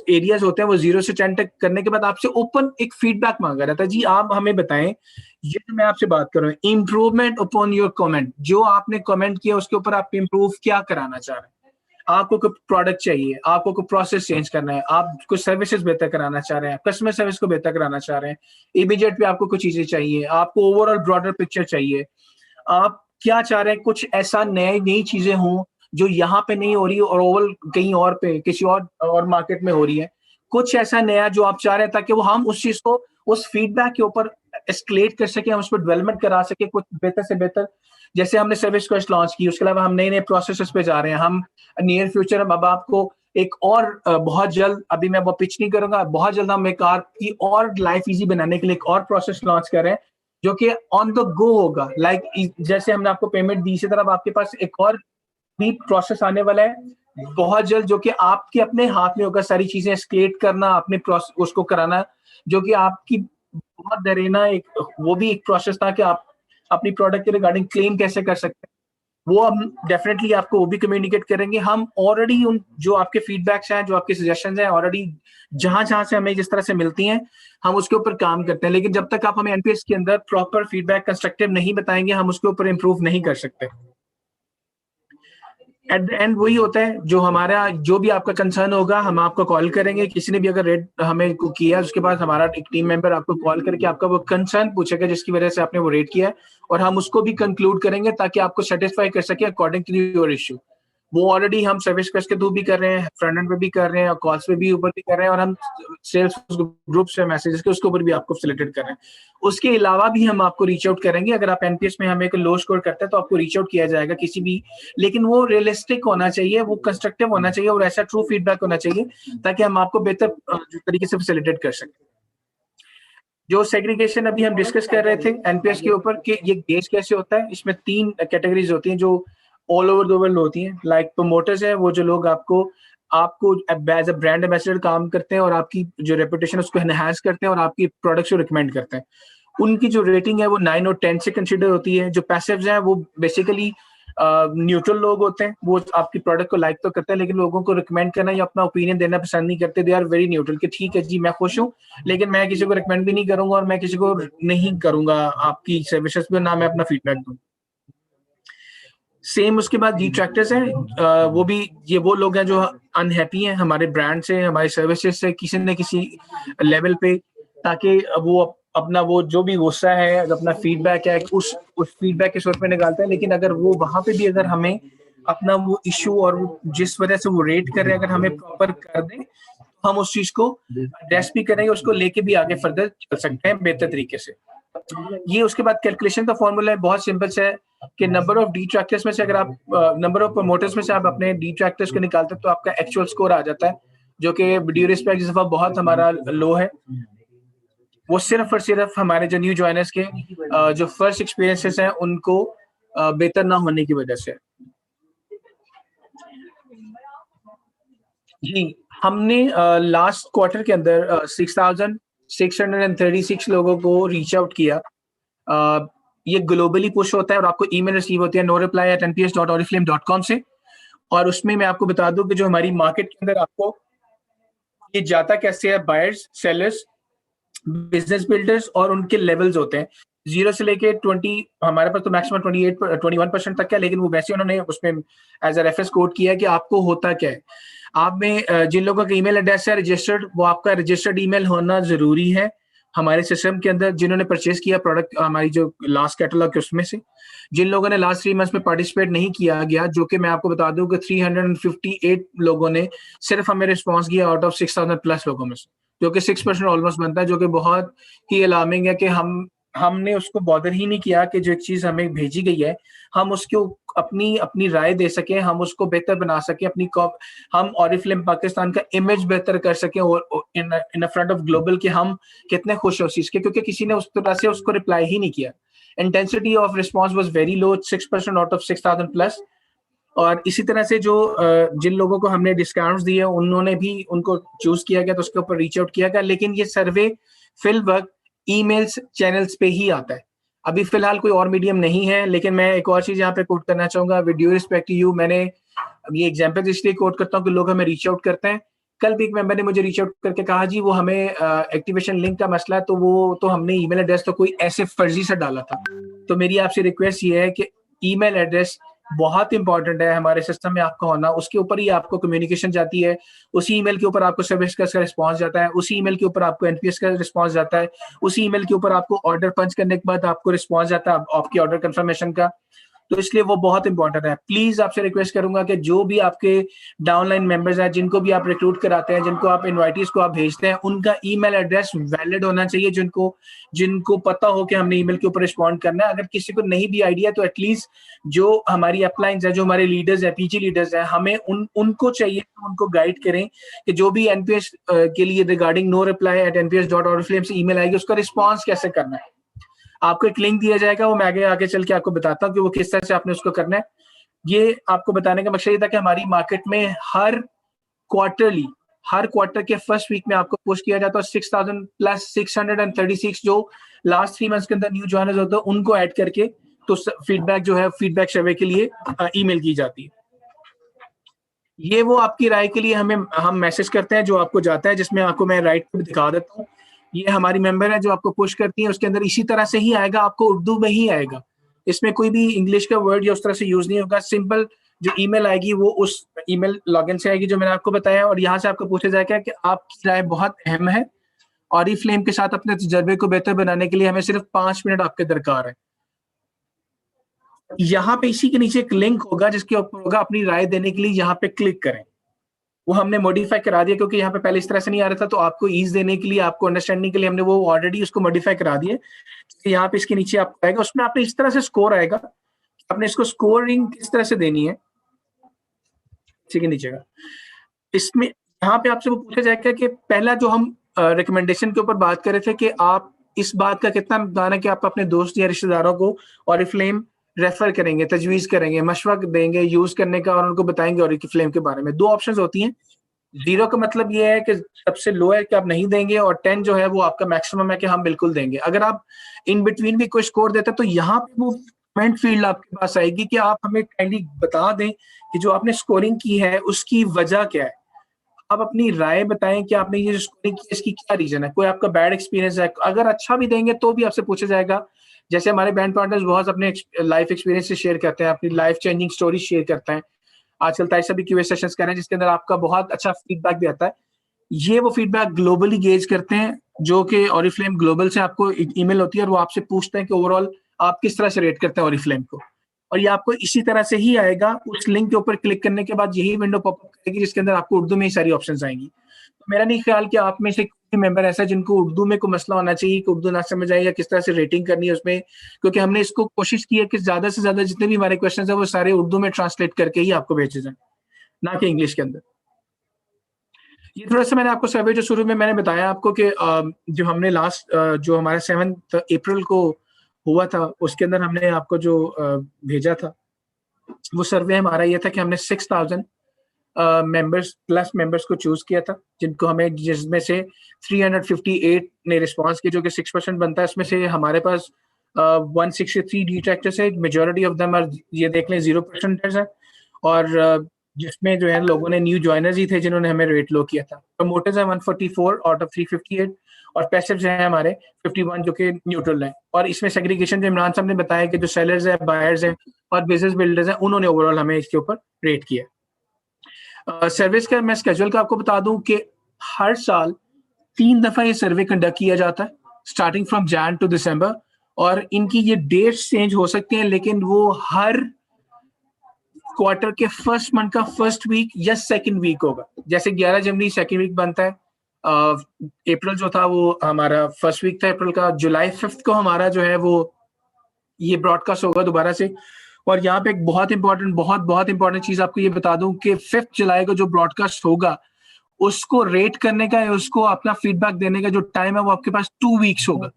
Speaker 2: एरियाज होते हैं वो 0 से 10 तक करने के बाद आपसे ओपन एक फीडबैक मांगा जाता है। जी आप हमें बताएं, ये जो मैं आपसे बात कर रहा हूँ, इम्प्रूवमेंट अपॉन योर कमेंट, जो आपने कमेंट किया उसके ऊपर आप इम्प्रूव क्या कराना चाह रहे हैं। आपको कोई प्रोडक्ट चाहिए, आपको कोई प्रोसेस चेंज करना है, आप कुछ सर्विसेज बेहतर कराना चाह रहे हैं, कस्टमर सर्विस को बेहतर कराना चाह रहे हैं, इमीडिएट पे आपको कुछ चीजें चाहिए, आपको ओवरऑल ब्रॉडर पिक्चर चाहिए, आप क्या चाह रहे हैं कुछ ऐसा नई चीजें हों जो यहाँ पे नहीं हो रही और ओवल कहीं और पे किसी और मार्केट में हो रही है, कुछ ऐसा नया जो आप चाह रहे हैं ताकि वो हम उस चीज को उस फीडबैक के ऊपर एस्केलेट कर सके, हम उस पर डेवलपमेंट करा सके कुछ बेहतर से बेहतर। जैसे हमने सर्विस क्वेस्ट लॉन्च की, उसके अलावा हम नए नए प्रोसेसेस पे जा रहे हैं। हम नियर फ्यूचर हम अब आपको एक और बहुत जल्द, अभी मैं वो पिच नहीं करूंगा, बहुत जल्द हम एक कार की और लाइफ इजी बनाने के लिए एक और प्रोसेस लॉन्च कर रहे हैं जो कि ऑन द गो होगा। लाइक जैसे हमने आपको पेमेंट दी, इसी तरह आपके पास एक और भी प्रोसेस आने वाला है बहुत जल्द जो कि आपके अपने हाथ में होगा सारी चीजें एस्केलेट करना, अपने उसको कराना, जो कि आपकी बहुत दरेना एक वो भी एक प्रोसेस था कि आप अपनी प्रोडक्ट के रिगार्डिंग क्लेम कैसे कर सकते हैं। वो हम डेफिनेटली आपको वो भी कम्युनिकेट करेंगे। हम ऑलरेडी उन जो आपके फीडबैक्स हैं, जो आपके सजेशंस हैं, ऑलरेडी जहां से हमें जिस तरह से मिलती हैं, हम उसके ऊपर काम करते हैं। लेकिन जब तक आप हमें एनपीएस के अंदर प्रॉपर फीडबैक कंस्ट्रक्टिव नहीं बताएंगे, हम उसके ऊपर इंप्रूव नहीं कर सकते। एट द एंड वही होता है, जो हमारा जो भी आपका कंसर्न होगा, हम आपको कॉल करेंगे। किसी ने भी अगर रेट हमें को किया, उसके बाद हमारा एक टीम मेंबर आपको कॉल करके आपका वो कंसर्न पूछेगा जिसकी वजह से आपने वो रेट किया है, और हम उसको भी कंक्लूड करेंगे ताकि आपको सेटिस्फाई कर सके अकॉर्डिंग टू योर इशू। वो ऑलरेडी हम सर्विस रिक्वेस्ट के थ्रू भी कर रहे हैं, फ्रंट एंड पे भी कर रहे हैं, और कॉल्स पे भी ऊपर भी कर रहे हैं, और हम सेल्स ग्रुप से मैसेजेस के उसके ऊपर भी आपको फैसिलिटेट कर रहे हैं। उसके अलावा भी हम आपको रीच आउट करेंगे। अगर आप एनपीएस में हमें लो स्कोर करते हैं तो आपको रीच आउट किया जाएगा किसी भी, लेकिन वो रियलिस्टिक होना चाहिए, वो कंस्ट्रक्टिव होना चाहिए, और ऐसा ट्रू फीडबैक होना चाहिए ताकि हम आपको बेहतर तरीके से फैसिलिटेट कर सकें। जो सेग्रीगेशन अभी हम डिस्कस कर रहे थे एनपीएस के ऊपर कि ये गेज कैसे होता है, इसमें 3 कैटेगरीज होती हैं जो ऑल ओवर द वर्ल्ड होती हैं। लाइक प्रमोटर्स है, वो जो लोग आपको एज अ ब्रांड एम्बेसडर काम करते हैं और आपकी जो रेपुटेशन उसको एनहांस करते हैं और आपकी प्रोडक्ट्स को रिकमेंड करते हैं। उनकी जो रेटिंग है वो 9 और 10 से कंसीडर होती है। जो पैसिव्स हैं वो बेसिकली न्यूट्रल लोग होते हैं, वो आपकी प्रोडक्ट को लाइक तो करते हैं लेकिन लोगों को रिकमेंड करना या अपना ओपिनियन देना पसंद नहीं करते। दे आर वेरी न्यूट्रल कि ठीक है जी, मैं खुश हूँ, लेकिन मैं किसी को रिकमेंड भी नहीं करूंगा और मैं किसी को नहीं करूंगा आपकी सर्विसेज पे, ना मैं अपना फीडबैक दूं। सेम उसके बाद डिट्रैक्टर्स हैं, वो भी ये वो लोग हैं जो अनहैप्पी हैं हमारे ब्रांड से, हमारी सर्विसेज से किसी न किसी लेवल पे, ताकि वो अपना वो जो भी गुस्सा है, अपना फीडबैक है, उस फीडबैक के सोर्स पे निकालते हैं। लेकिन अगर वो वहां पे भी अगर हमें अपना वो इशू और जिस वजह से वो रेट कर रहे हैं अगर हमें प्रॉपर कर दें, तो हम उस चीज को एड्रेस भी करेंगे, उसको लेके भी आगे फर्दर चल सकते हैं बेहतर तरीके से। ये उसके बाद कैलकुलेशन का फॉर्मूला है, बहुत सिंपल से है कि नंबर ऑफ डिट्रैक्टर्स में से अगर आप नंबर ऑफ प्रमोटर्स में से आप अपने डिट्रैक्टर्स को निकालते हैं तो आपका एक्चुअल स्कोर आ जाता है, जो कि ड्यू रिस्पेक्ट इस दफा बहुत हमारा लो है। वो सिर्फ और सिर्फ हमारे जो न्यू ज्वाइनर्स के जो फर्स्ट एक्सपीरियंसेस हैं उनको बेहतर ना होने की वजह से। जी, हमने लास्ट क्वार्टर के अंदर 6,636 लोगों को रीच आउट किया। ये ग्लोबली पुश होता है और आपको ईमेल रिसीव होती है noreply@nps.oriflame.com से। और उसमें मैं आपको बता दूं कि जो हमारी मार्केट के अंदर आपको ये जाता कैसे है, बायर्स, सेलर्स, बिजनेस बिल्डर्स और उनके लेवल्स होते हैं 0 से लेके 20, हमारे पास तो मैक्सिमम 21% तक है, लेकिन वो वैसे उन्होंने उसमें एज अ रेफरेंस कोड किया है कि आपको होता क्या है। आप में जिन लोगों का ईमेल एड्रेस है रजिस्टर्ड, वो आपका रजिस्टर्ड ईमेल होना जरूरी है हमारे सिस्टम के अंदर। जिन्होंने परचेज किया प्रोडक्ट हमारी जो लास्ट कैटलॉग है उसमें से, जिन लोगों ने लास्ट 3 मंथ्स में पार्टिसिपेट नहीं किया गया, जो कि मैं आपको बता दूं कि 358 लोगों ने सिर्फ हमें रिस्पॉन्स किया आउट ऑफ 6,000 प्लस लोगों में से, जो कि 6% ऑलमोस्ट बनता है, जो कि बहुत ही अलार्मिंग है कि हमने उसको बॉदर ही नहीं किया कि जो एक चीज हमें भेजी गई है हम उसको अपनी राय दे सकें, हम उसको बेहतर बना सकें, हम ऑरिफ्लेम पाकिस्तान का इमेज बेहतर कर सकें और इन फ्रंट ऑफ ग्लोबल कि हम कितने खुश हैं उस चीज के, क्योंकि किसी ने उस तरह से उसको रिप्लाई ही नहीं किया। Intensity of response was very low, 6% out of 6,000 plus. और इसी तरह से जो जिन लोगों को हमने डिस्काउंट्स दिए उन्होंने भी उनको चूज किया गया तो उसके ऊपर रीच आउट किया गया। लेकिन ये सर्वे फिल वर्क ईमेल्स चैनल्स पे ही आता है, अभी फिलहाल कोई और मीडियम नहीं है। लेकिन मैं एक और चीज यहाँ पे कोट करना चाहूंगा, with due respect to you, मैंने ये एग्जांपल इसलिए कोट करता हूँ कि लोग हमें रीच आउट करते हैं। कल भी एक मेंबर ने मुझे रीच आउट करके कहा जी वो हमें एक्टिवेशन लिंक का मसला है, तो वो तो हमने ईमेल एड्रेस तो कोई ऐसे फर्जी से डाला था। तो मेरी आपसे रिक्वेस्ट ये है कि ईमेल एड्रेस बहुत इंपॉर्टेंट है हमारे सिस्टम में आपका होना, उसके ऊपर ही आपको कम्युनिकेशन जाती है, उसी ईमेल के ऊपर आपको सर्विस का रिस्पॉन्स जाता है, उसी ईमेल के ऊपर आपको एनपीएस का रिस्पॉन्स जाता है, उसी ईमेल के ऊपर आपको ऑर्डर पंच करने के बाद आपको रिस्पॉन्स जाता है आपकी ऑर्डर कंफर्मेशन का। तो इसलिए वो बहुत इंपॉर्टेंट है। प्लीज आपसे रिक्वेस्ट करूंगा कि जो भी आपके डाउनलाइन मेंबर्स हैं, जिनको भी आप रिक्रूट कराते हैं, जिनको आप इनवाइटीज को आप भेजते हैं, उनका ईमेल एड्रेस वैलिड होना चाहिए, जिनको पता हो कि हमने ईमेल के ऊपर रिस्पॉन्ड करना है। अगर किसी को नहीं भी आइडिया तो एटलीस्ट जो हमारी अपलाइंस है, जो हमारे लीडर्स है, पीजी लीडर्स है, हमें उनको चाहिए, उनको गाइड करें कि जो भी एनपीएस के लिए regarding no reply eight nps.oriflame से ईमेल आएगी उसका रिस्पॉन्स कैसे करना है। आपको एक लिंक दिया जाएगा, वो मैं आगे चल के आपको बताता हूँ कि वो किस तरह से आपने उसको करना है। ये आपको बताने का मकसद ये था कि हमारी मार्केट में हर क्वार्टर के फर्स्ट वीक में आपको पुश किया जाता है 6,000 प्लस 636 जो लास्ट 3 मंथ्स के अंदर न्यू ज्वाइनर्स होते हैं उनको ऐड करके तो फीडबैक जो है फीडबैक सर्वे के लिए ईमेल की जाती है। ये वो आपकी राय के लिए हम मैसेज करते हैं जो आपको जाता है, जिसमें आपको मैं राइट पे दिखा देता हूँ। ये हमारी मेंबर है जो आपको पुश करती है, उसके अंदर इसी तरह से ही आएगा, आपको उर्दू में ही आएगा, इसमें कोई भी इंग्लिश का वर्ड या उस तरह से यूज नहीं होगा। सिंपल जो ईमेल आएगी वो उस ईमेल लॉगिन से आएगी जो मैंने आपको बताया, और यहाँ से आपको पूछा जाएगा कि आपकी राय बहुत अहम है और ऑरिफ्लेम के साथ अपने तजर्बे को बेहतर बनाने के लिए हमें सिर्फ 5 मिनट आपके दरकार है। यहाँ पे इसी के नीचे एक लिंक होगा जिसके ऊपर होगा अपनी राय देने के लिए, यहाँ पे क्लिक करें। वो हमने मॉडिफाई करा दिया क्योंकि यहाँ पे पहले इस तरह से नहीं आ रहा था, तो आपको ईज देने के लिए, आपको अंडरस्टैंडिंग के लिए हमने वो ऑलरेडी उसको मॉडिफाई करा दिए। यहाँ पे इसके नीचे आपको आएगा, उसमें आपने इस तरह से स्कोर आएगा, आपने इसको स्कोरिंग किस तरह से देनी है, ठीक है नीचे का। इसमें यहाँ पे आपसे वो पूछा जाएगा कि पहला जो हम रिकमेंडेशन के ऊपर बात कर रहे थे कि आप इस बात का कितना इम्कान है कि आप अपने दोस्त या रिश्तेदारों को ऑरिफ्लेम रेफर करेंगे, तजवीज करेंगे, मशवरा देंगे यूज करने का और उनको बताएंगे ऑरिफ्लेम के बारे में। 2 ऑप्शंस होती हैं। 0 का मतलब ये है कि सबसे लो है कि आप नहीं देंगे, और 10 जो है वो आपका मैक्सिमम है कि हम बिल्कुल देंगे। अगर आप इन बिटवीन भी कोई स्कोर देते हैं तो यहाँ पे वो कमेंट फील्ड आपके पास आएगी कि आप हमें काइंडली बता दें कि जो आपने स्कोरिंग की है उसकी वजह क्या है। आप अपनी राय बताएं कि आपने ये जो स्कोरिंग की इसकी क्या रीजन है, कोई आपका बैड एक्सपीरियंस है। अगर अच्छा भी देंगे तो भी आपसे पूछा जाएगा, जैसे हमारे बैंड पार्टनर्स बहुत अपने लाइफ एक्सपीरियंस से शेयर करते हैं, अपनी लाइफ चेंजिंग स्टोरी शेयर करते हैं। आजकल ताइशा भी क्यूए सेशंस कर रहे हैं जिसके अंदर आपका बहुत अच्छा फीडबैक भी आता है। ये वो फीडबैक ग्लोबली गेज करते हैं, जो कि ऑरिफ्लेम ग्लोबल से आपको ईमेल होती है और वो आपसे पूछते हैं कि ओवरऑल आप किस तरह से रेट करते हैं ऑरिफ्लेम को। और ये आपको इसी तरह से ही आएगा, उस लिंक के ऊपर क्लिक करने के बाद यही विंडो पॉपअप करेगी जिसके अंदर आपको उर्दू में ही सारी ऑप्शंस आएंगी। तो मेरा नहीं ख्याल कि आप में से कोई मेंबर ऐसा है जिनको उर्दू में कोई मसला होना चाहिए कि उर्दू ना समझ आए या किस तरह से रेटिंग करनी है उसमें, क्योंकि हमने इसको कोशिश की है कि ज्यादा से ज्यादा जितने भी हमारे क्वेश्चंस है वो सारे उर्दू में ट्रांसलेट करके ही आपको भेजे जाए, ना कि इंग्लिश के अंदर। ये थोड़ा सा मैंने आपको सर्वे जो शुरू में मैंने बताया आपको कि जो हमने लास्ट जो हमारा 7 अप्रैल को हुआ था उसके अंदर हमने आपको जो भेजा था वो सर्वे हमारा ये था कि हमने 6000 मेंबर्स को चूज किया था, जिनको हमें, जिसमें से 358 ने रिस्पांस किया जो कि 6% बनता है। इसमें से हमारे पास 163 डिट्रैक्टर्स है, मेजॉरिटी ऑफ देम आर, ये देख लें, 0% है। और जिसमें जो है लोगों ने न्यू ज्वाइनर्स ही थे जिन्होंने हमें रेट लो किया था। प्रमोटर्स है 144 आउट ऑफ 358, और पैसिव्स जो है हमारे 51 जो कि न्यूट्रल है। और इसमें सेग्रीगेशन जो इमरान साहब ने बताया कि जो सेलर्स है, बायर्स हैं और बिजनेस बिल्डर्स हैं, उन्होंने ओवरऑल हमें इसके ऊपर रेट किया। सर्विस का मैं स्केड्यूल का आपको बता दूं कि हर साल 3 दफा ये सर्वे कंडक्ट किया जाता है, स्टार्टिंग फ्रॉम जैन टू दिसंबर, और इनकी ये डेट्स चेंज हो सकते हैं, लेकिन वो हर क्वार्टर के फर्स्ट मंथ का फर्स्ट वीक या सेकंड वीक होगा। जैसे 11 जनवरी सेकंड वीक बनता है, अप्रैल जो था वो हमारा फर्स्ट वीक था अप्रैल का, जुलाई 5 को हमारा जो है वो ये ब्रॉडकास्ट होगा दोबारा से। और यहाँ पे एक बहुत इंपॉर्टेंट चीज आपको ये बता दूं कि 5 जुलाई को जो ब्रॉडकास्ट होगा उसको रेट करने का, उसको अपना फीडबैक देने का जो टाइम है वो आपके पास 2 वीक्स होगा।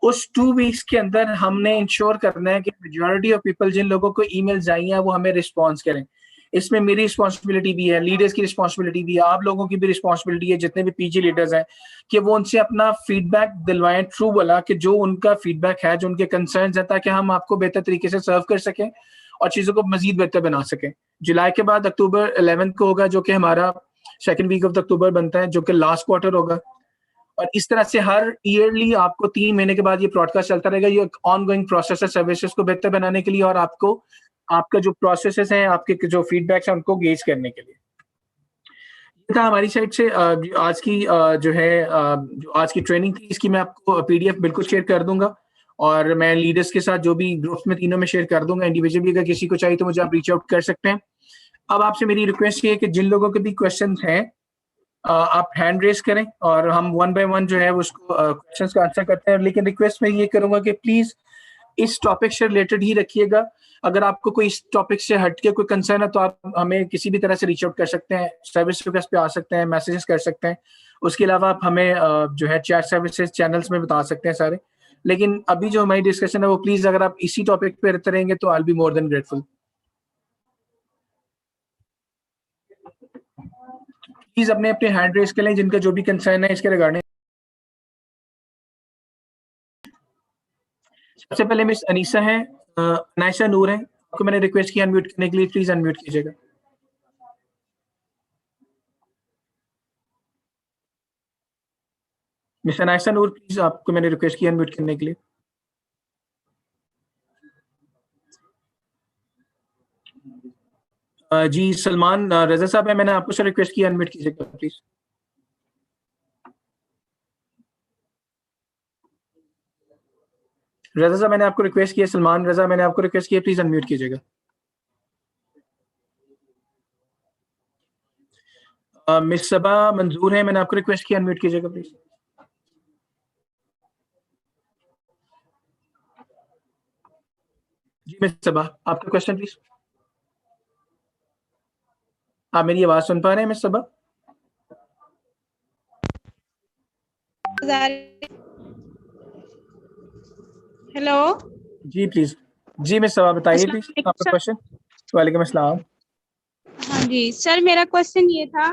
Speaker 2: उस 2 वीक्स के अंदर हमने इंश्योर करना है कि मेजॉरिटी ऑफ पीपल, जिन लोगों को ईमेल्स आई हैं, वो हमें रिस्पॉन्स करें। इसमें मेरी रिस्पॉन्सिबिलिटी भी है, लीडर्स की रिस्पॉन्सिबिलिटी भी है, आप लोगों की भी रिस्पॉन्सिबिलिटी है, जितने भी पीजी लीडर्स हैं, कि वो उनसे अपना फीडबैक दिलवाएं ट्रू वाला, कि जो उनका फीडबैक है, जो उनके कंसर्न्स है, ताकि हम आपको बेहतर तरीके से सर्व कर सकें और चीजों को मजीद बेहतर बना सकें। जुलाई के बाद अक्टूबर 11 को होगा जो कि हमारा सेकंड वीक ऑफ अक्टूबर बनता है, जो कि लास्ट क्वार्टर होगा। और इस तरह से हर ईयरली आपको 3 महीने के बाद ये ब्रॉडकास्ट चलता रहेगा। ये ऑन गोइंग प्रोसेस है सर्विसेज को बेहतर बनाने के लिए और आपको आपका जो प्रोसेसेस हैं, आपके जो फीडबैक्स हैं, उनको गेज करने के लिए। ये था हमारी साइड से आज की जो है जो आज की ट्रेनिंग थी, इसकी मैं आपको पीडीएफ बिल्कुल शेयर कर दूंगा, और मैं लीडर्स के साथ जो भी ग्रुप्स में तीनों में शेयर कर दूंगा। इंडिविजुअली अगर किसी को चाहिए तो मुझे आप रीच आउट कर सकते हैं। अब आपसे मेरी रिक्वेस्ट ये है कि जिन लोगों के भी क्वेश्चन हैं आप हैंड रेस करें और हम 1 बाय 1 जो है उसको क्वेश्चंस का आंसर करते हैं। लेकिन रिक्वेस्ट मैं ये करूंगा कि प्लीज इस टॉपिक से रिलेटेड ही रखिएगा। अगर आपको कोई इस टॉपिक से हटके कोई कंसर्न है तो आप हमें किसी भी तरह से रीच आउट कर सकते हैं, सर्विस रिक्वेस्ट पे आ सकते हैं, मैसेजेस कर सकते हैं। उसके अलावा आप हमें जो है चैट सर्विसेज चैनल्स में बता सकते हैं सारे। लेकिन अभी जो हमारी डिस्कशन है वो प्लीज अगर आप इसी टॉपिक पे रहते रहेंगे तो I will be more than grateful. Please अपने अपने हैंड रेस कर लें जिनका जो भी कंसर्न है इसके रिगार्डिंग। सबसे पहले मिस अनीसा है, नायशा नूर है, आपको मैंने रिक्वेस्ट किया अनम्यूट करने के लिए, प्लीज अनम्यूट कीजिएगा। मिस्टर नायशा नूर, प्लीज, आपको मैंने रिक्वेस्ट किया अनम्यूट करने के लिए। जी सलमान रजा साहब है, मैंने आपको सर रिक्वेस्ट किया, अनम्यूट कीजिएगा प्लीज। रजा साहब मैंने आपको रिक्वेस्ट किया, सलमान रजा मैंने आपको रिक्वेस्ट किया, प्लीज अनम्यूट कीजिएगा। मिस सबा मंजूर है, मैंने आपको रिक्वेस्ट किया, अनम्यूट कीजिएगा प्लीज। जी मिस सबा, आपका क्वेश्चन प्लीज। आप मेरी आवाज सुन पा रहे हैं miss Saba?
Speaker 4: Hello
Speaker 2: ji please, ji miss सबा बताइए प्लीज आपका क्वेश्चन। वालेकुम अस्सलाम।
Speaker 4: हाँ जी सर, मेरा क्वेश्चन ये था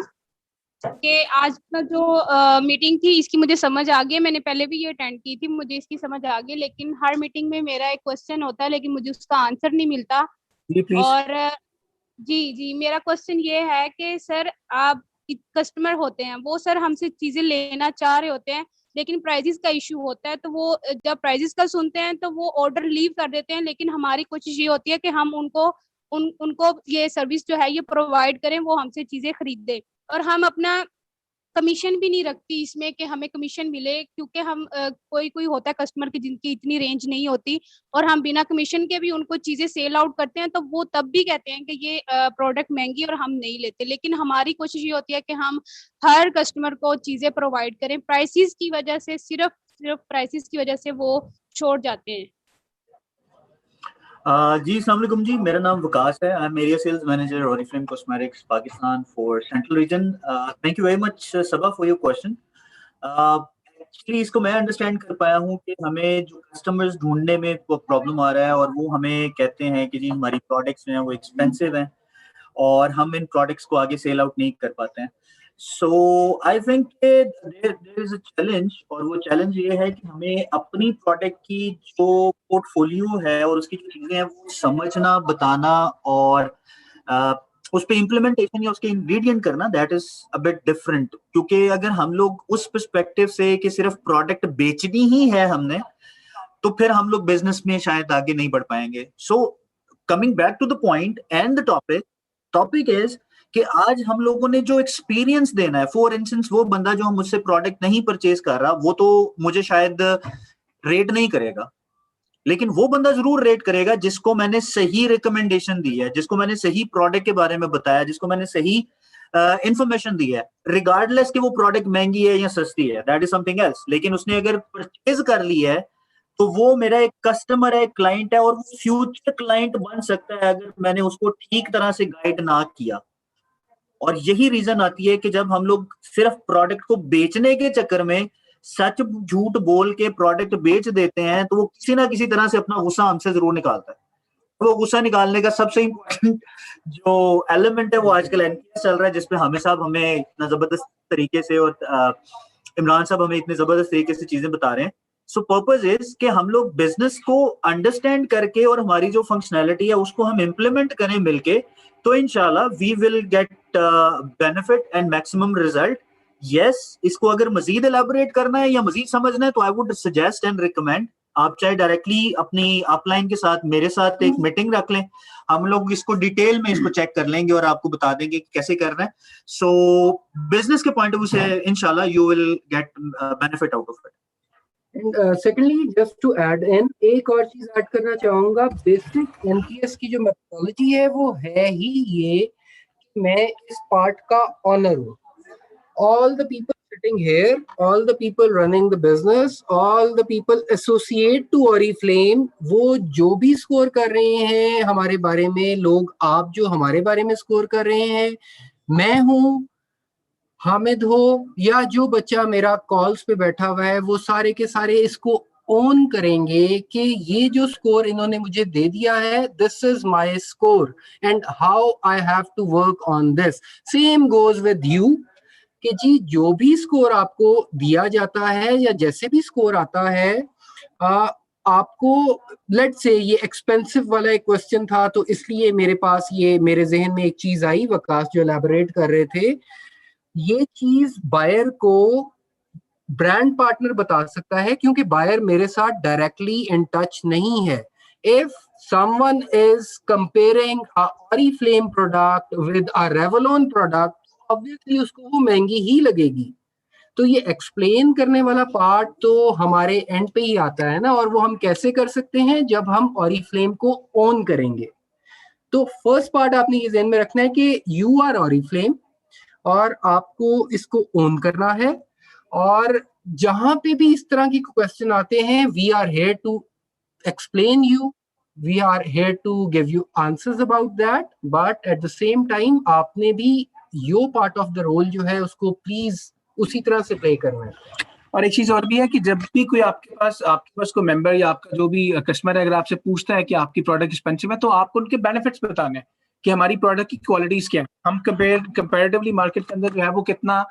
Speaker 4: कि आज का जो मीटिंग थी इसकी मुझे समझ आ गई। मैंने पहले भी ये अटेंड की थी, मुझे इसकी समझ आ गई, लेकिन हर मीटिंग में मेरा एक क्वेश्चन होता है लेकिन मुझे उसका आंसर नहीं मिलता।
Speaker 2: जी प्लीज।
Speaker 4: और जी मेरा क्वेश्चन ये है कि सर आप कस्टमर होते हैं, वो सर हमसे चीजें लेना चाह रहे होते हैं लेकिन प्राइजेस का इशू होता है, तो वो जब प्राइजेस का सुनते हैं तो वो ऑर्डर लीव कर देते हैं। लेकिन हमारी कोशिश ये होती है कि हम उनको ये सर्विस जो है ये प्रोवाइड करें, वो हमसे चीजें खरीदें। और हम अपना कमीशन भी नहीं रखती इसमें कि हमें कमीशन मिले, क्योंकि हम कोई होता है कस्टमर की जिनकी इतनी रेंज नहीं होती और हम बिना कमीशन के भी उनको चीजें सेल आउट करते हैं, तो वो तब भी कहते हैं कि ये प्रोडक्ट महंगी और हम नहीं लेते। लेकिन हमारी कोशिश ये होती है कि हम हर कस्टमर को चीजें प्रोवाइड करें। प्राइसेस की वजह से, सिर्फ प्राइसेस की वजह से वो छोड़ जाते हैं।
Speaker 5: जी अस्सलाम वालेकुम जी, मेरा नाम वकास है। I am area sales manager Oriflame cosmetics Pakistan for central region. Thank you very much Saba for your question. Actually इसको मैं अंडरस्टैंड कर पाया हूँ कि हमें जो कस्टमर्स ढूंढने में प्रॉब्लम आ रहा है और वो हमें कहते हैं कि जी हमारी प्रोडक्ट्स जो हैं वो एक्सपेंसिव हैं और हम इन प्रोडक्ट्स को आगे सेल आउट नहीं कर पाते हैं। सो I think there is a challenge, और वो चैलेंज ये है कि हमें अपनी प्रोडक्ट की जो पोर्टफोलियो है और उसकी जो चीजें हैं वो समझना, बताना और उस पे इम्प्लीमेंटेशन या उसके इंग्रेडिएंट करना, that is a bit different. क्योंकि अगर हम लोग उस पर्सपेक्टिव से कि सिर्फ प्रोडक्ट बेचनी ही है हमने, तो फिर हम लोग बिजनेस में शायद आगे नहीं बढ़ पाएंगे। So coming back to the point and the topic is कि आज हम लोगों ने जो एक्सपीरियंस देना है, फॉर इंस्टेंस वो बंदा जो मुझसे प्रोडक्ट नहीं परचेज कर रहा, वो तो मुझे शायद रेट नहीं करेगा, लेकिन वो बंदा जरूर रेट करेगा जिसको मैंने सही रिकमेंडेशन दी है, जिसको मैंने सही प्रोडक्ट के बारे में बताया, जिसको मैंने सही इंफॉर्मेशन दी है, रिगार्डलेस कि वो प्रोडक्ट महंगी है या सस्ती है, दैट इज समथिंग एल्स। लेकिन उसने अगर परचेज कर ली है तो वो मेरा एक कस्टमर है, एक क्लाइंट है, और वो फ्यूचर क्लाइंट बन सकता है अगर मैंने उसको ठीक तरह से गाइड ना किया। और यही रीजन आती है कि जब हम लोग सिर्फ प्रोडक्ट को बेचने के चक्कर में सच झूठ बोल के प्रोडक्ट बेच देते हैं, तो वो किसी ना किसी तरह से अपना गुस्सा हमसे जरूर निकालता है। वो गुस्सा निकालने का सबसे इम्पोर्टेंट जो एलिमेंट है वो आजकल एनपीएस चल रहा है, जिसपे हामिद साहब हमें इतना जबरदस्त तरीके से और इमरान साहब हमें इतने जबरदस्त तरीके से चीजें बता रहे हैं। सो पर्पज इज कि हम लोग बिजनेस को अंडरस्टैंड करके और हमारी जो फंक्शनैलिटी है उसको हम इम्प्लीमेंट करें मिलके, तो इंशाल्लाह we will get benefit and maximum result. Yes, इसको अगर मजीद एलैबोरेट करना है या मजीद समझना है तो I would suggest and recommend आप चाहे डायरेक्टली अपनी अपलाइन के साथ मेरे साथ एक मीटिंग रख लें, हम लोग इसको डिटेल में इसको चेक कर लेंगे और आपको बता देंगे कि कैसे करना है। सो बिजनेस के पॉइंट ऑफ व्यू से इंशाल्लाह you will get benefit out of it.
Speaker 3: And secondly, just to add in, एक और चीज ऐड करना चाहूंगा, बेसिक एनपीएस की जो मेथोडोलॉजी है वो है ही ये कि मैं इस पार्ट का ऑनर हूँ। All the people sitting here, all the people running the business, all the people associate to Oriflame, वो जो भी स्कोर कर रहे हैं हमारे बारे में, लोग आप जो हमारे बारे में स्कोर कर रहे हैं, मैं हूँ, हामिद हो, या जो बच्चा मेरा कॉल्स पे बैठा हुआ है, वो सारे के सारे इसको ओन करेंगे कि ये जो स्कोर इन्होंने मुझे दे दिया है, this is my score and how I have to work on this. Same goes with you कि जी जो भी स्कोर आपको दिया जाता है या जैसे भी स्कोर आता है, आपको लेट्स से ये एक्सपेंसिव वाला एक क्वेश्चन था, तो इसलिए मेरे पास ये मेरे जहन में एक चीज आई, वकास जो एलैबोरेट कर रहे थे, ये चीज बायर को ब्रांड पार्टनर बता सकता है, क्योंकि बायर मेरे साथ डायरेक्टली इन टच नहीं है. If someone is comparing a Oriflame product with a Revlon product, obviously उसको वो महंगी ही लगेगी. तो ये एक्सप्लेन करने वाला पार्ट तो हमारे एंड पे ही आता है ना, और वो हम कैसे कर सकते हैं, जब हम Oriflame को ओन करेंगे. तो फर्स्ट पार्ट आपने ये ध्यान में रखना है कि यू आर Oriflame और आपको इसको ओन करना है. और जहां पे भी इस तरह की क्वेश्चन आते हैं, we are here to explain you, we are here to give you answers about that, but at the same time आपने भी your part of the role जो है उसको प्लीज उसी तरह से प्ले करना है.
Speaker 2: और एक चीज और भी है कि जब भी कोई आपके पास कोई मेंबर या आपका जो भी कस्टमर है, अगर आपसे पूछता है कि आपकी प्रोडक्ट एक्सपेंसिव है, तो आपको उनके बेनिफिट्स बताने हैं कि हमारी प्रोडक्ट की क्वालिटीज क्या है, हम कंपैरेटिवली मार्केट के अंदर जो है वो कितना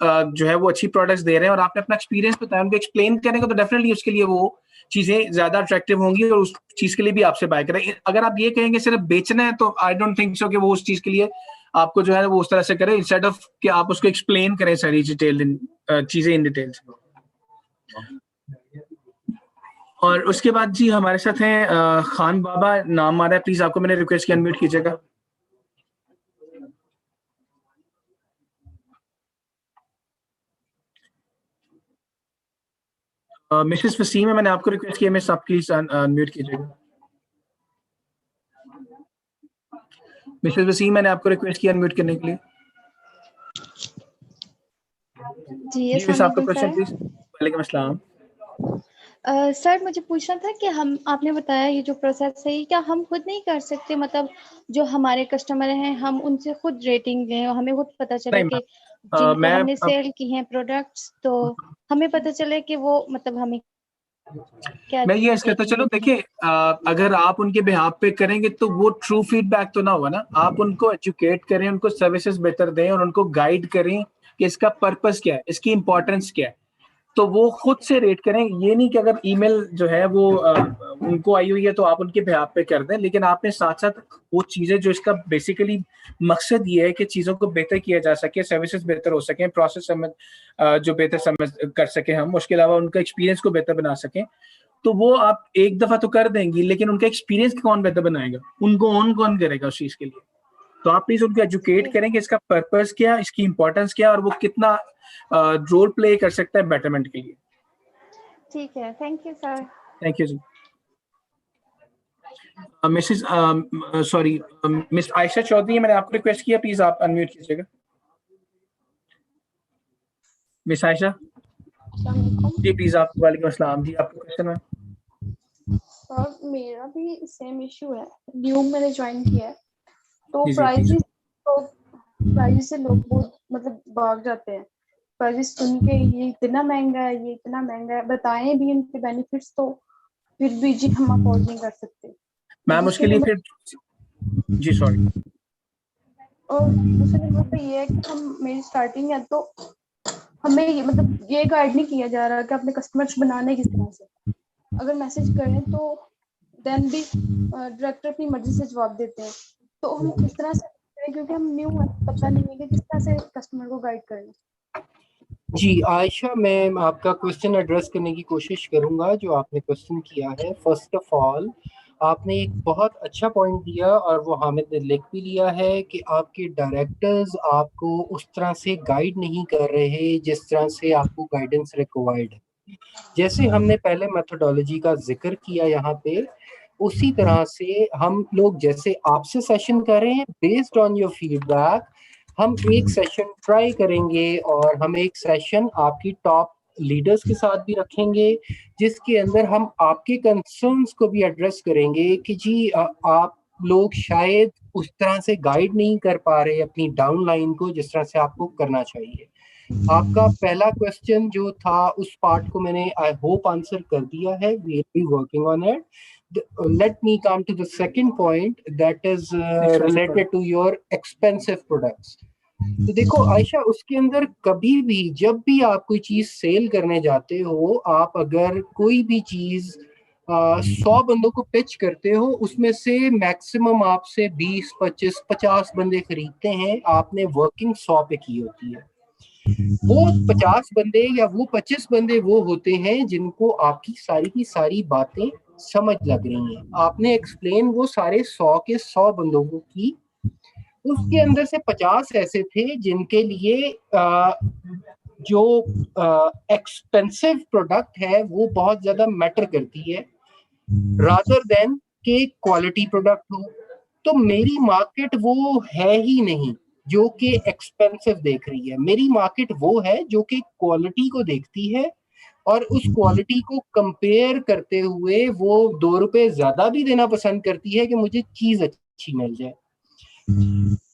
Speaker 2: जो है वो अच्छी प्रोडक्ट्स दे रहे हैं, और आपने अपना एक्सपीरियंस बताया, उनको एक्सप्लेन करेंगे तो डेफिनेटली उसके लिए वो चीजें ज्यादा अट्रैक्टिव होंगी और उस चीज के लिए भी आपसे बाय करें. अगर आप ये कहेंगे सिर्फ बेचना है, तो आई डोंट थिंक सो कि वो उस चीज के लिए आपको जो है वो उस तरह से करे, इंस्टेड ऑफ कि आप उसको एक्सप्लेन करें सारी चीजें इन डिटेल. और उसके बाद जी हमारे साथ हैं खान बाबा, नाम आ रहा है, प्लीज आपको मैंने रिक्वेस्ट किया, अनम्यूट कीजिएगा. मिसेस वसीम है, मैंने आपको रिक्वेस्ट किया, मिस आप प्लीज अनम्यूट कीजिएगा. मिसेस वसीम, मैंने आपको रिक्वेस्ट किया अनम्यूट करने के लिए.
Speaker 6: जी
Speaker 2: मिस आपका क्वेश्चन
Speaker 6: सर.
Speaker 2: प्लीज. वालेकुम अस्सलाम.
Speaker 6: सर मुझे पूछना था कि हम आपने बताया ये जो प्रोसेस है, ये क्या हम खुद नहीं कर सकते, मतलब जो हमारे कस्टमर हैं हम उनसे खुद रेटिंग लें और हमें खुद पता चले
Speaker 2: नहीं,
Speaker 6: कि जिनको
Speaker 2: मैं
Speaker 6: हमने सेल की हैं प्रोडक्ट्स, तो हमें पता चले कि वो मतलब हमें क्या
Speaker 2: मैं ये कहता, चलो देखिए, अगर आप उनके बिहाफ पे करेंगे तो वो ट्रू फीडबैक तो ना होगा ना. आप उनको एजुकेट करें, उनको सर्विसेज बेहतर दें और उनको गाइड करें कि इसका पर्पस क्या है, इसकी इंपॉर्टेंस क्या है, तो वो खुद से रेट करें. ये नहीं कि अगर ईमेल जो है वो उनको आई हुई है तो आप उनके बिहाफ पे कर दें, लेकिन आपने साथ साथ वो चीजें जो इसका बेसिकली मकसद ये है कि चीजों को बेहतर किया जा सके, सर्विसेज बेहतर हो सके, प्रोसेस जो बेहतर समझ कर सके हम, उसके अलावा उनका एक्सपीरियंस को बेहतर बना सकें, तो वो आप एक दफा तो कर देंगी, लेकिन उनका एक्सपीरियंस कौन बेहतर बनाएगा, उनको ऑन कौन करेगा उस चीज के लिए. तो आप प्लीज उनको एजुकेट करें कि इसका पर्पस क्या, इसकी इंपॉर्टेंस क्या, और वो कितना रोल प्ले कर सकता है बेटरमेंट के लिए.
Speaker 6: ठीक है. Thank you sir.
Speaker 2: Thank you जी. Mrs sorry miss Ayesha Chaudhry, मैंने आपको रिक्वेस्ट किया, प्लीज आप अनम्यूट कीजिएगा. मिस आयशा जी प्लीज आप. वालेकुम अस्सलाम जी, आपका क्वेश्चन है.
Speaker 7: सर मेरा भी सेम इशू है, न्यू मैंने ज्वाइन किया है, तो
Speaker 2: जी, जी,
Speaker 7: प्राइस से लोग बहुत मतलब भाग जाते हैं. प्राइस सुन के ये इतना महंगा है, ये इतना महंगा है, बताएं भी उनके बेनिफिट्स, तो फिर भी जी हम अफोर्ड नहीं कर सकते.
Speaker 2: मैम उसके लिए फिर जी सॉरी.
Speaker 7: और दूसरे नंबर पे ये है कि हम मेरी स्टार्टिंग है, तो हमें ये मतलब ये गाइड नहीं किया जा रहा कि अपने कस्टमर्स बनाने किस तरह से. अगर मैसेज करें तो देन भी डायरेक्टर अपनी मर्जी से जवाब देते हैं, तो हम किस तरह से करें, क्योंकि हम न्यू है, पता नहीं है कि किस तरह से कस्टमर को गाइड करें.
Speaker 3: जी आयशा, मैं आपका क्वेश्चन एड्रेस करने की कोशिश करूंगा जो आपने क्वेश्चन किया है. फर्स्ट ऑफ ऑल आपने एक बहुत अच्छा पॉइंट दिया, और वो हामिद ने लिख भी लिया है कि आपके डायरेक्टर्स आपको उस तरह से गाइड नहीं कर रहे जिस तरह से आपको गाइडेंस रिक्वायर्ड है. जैसे हमने पहले मेथोडोलॉजी का जिक्र किया यहाँ पे, उसी तरह से हम लोग जैसे आपसे सेशन कर रहे हैं, बेस्ड ऑन योर फीडबैक हम एक सेशन ट्राई करेंगे, और हम एक सेशन आपकी टॉप लीडर्स के साथ भी रखेंगे, जिसके अंदर हम आपके कंसर्न्स को भी एड्रेस करेंगे कि जी आप लोग शायद उस तरह से गाइड नहीं कर पा रहे अपनी डाउन लाइन को जिस तरह से आपको करना चाहिए. आपका पहला क्वेश्चन जो था उस पार्ट को मैंने आई होप आंसर कर दिया है. We will be working on it. Let me come to the second point, that is related to your expensive products. तो देखो आयशा, उसके अंदर कभी भी जब भी आप कोई चीज सेल करने जाते हो, आप अगर कोई भी चीज 100 बंदों को पिच करते हो, उसमें से मैक्सिमम आपसे 20, 25, 50 बंदे खरीदते हैं, आपने वर्किंग 100 पे की होती है। वो 50 बंदे या वो 25 बंदे वो होते हैं जिनको आपकी सारी की सारी बातें समझ लग रही हैं, आपने एक्सप्लेन वो सारे 100 के 100 बंदों को की। उसके अंदर से 50 ऐसे थे जिनके लिए जो एक्सपेंसिव प्रोडक्ट है वो बहुत ज्यादा मैटर करती है रादर देन के क्वालिटी प्रोडक्ट हो। तो मेरी मार्केट वो है ही नहीं जो कि एक्सपेंसिव देख रही है, मेरी मार्केट वो है जो कि क्वालिटी को देखती है और उस क्वालिटी को कंपेयर करते हुए वो 2 रुपए ज्यादा भी देना पसंद करती है कि मुझे चीज अच्छी मिल जाए।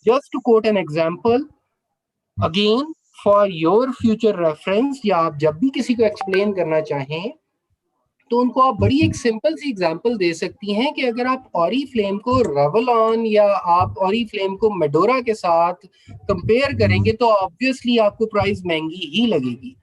Speaker 3: Just to quote an example again for your future reference, या आप जब भी किसी को एक्सप्लेन करना चाहें तो उनको आप बड़ी एक सिंपल सी एग्जांपल दे सकती हैं कि अगर आप ऑरिफ्लेम को रेवलॉन या आप ऑरिफ्लेम को मेडोरा के साथ कंपेयर करेंगे तो ऑब्वियसली आपको प्राइस महंगी ही लगेगी।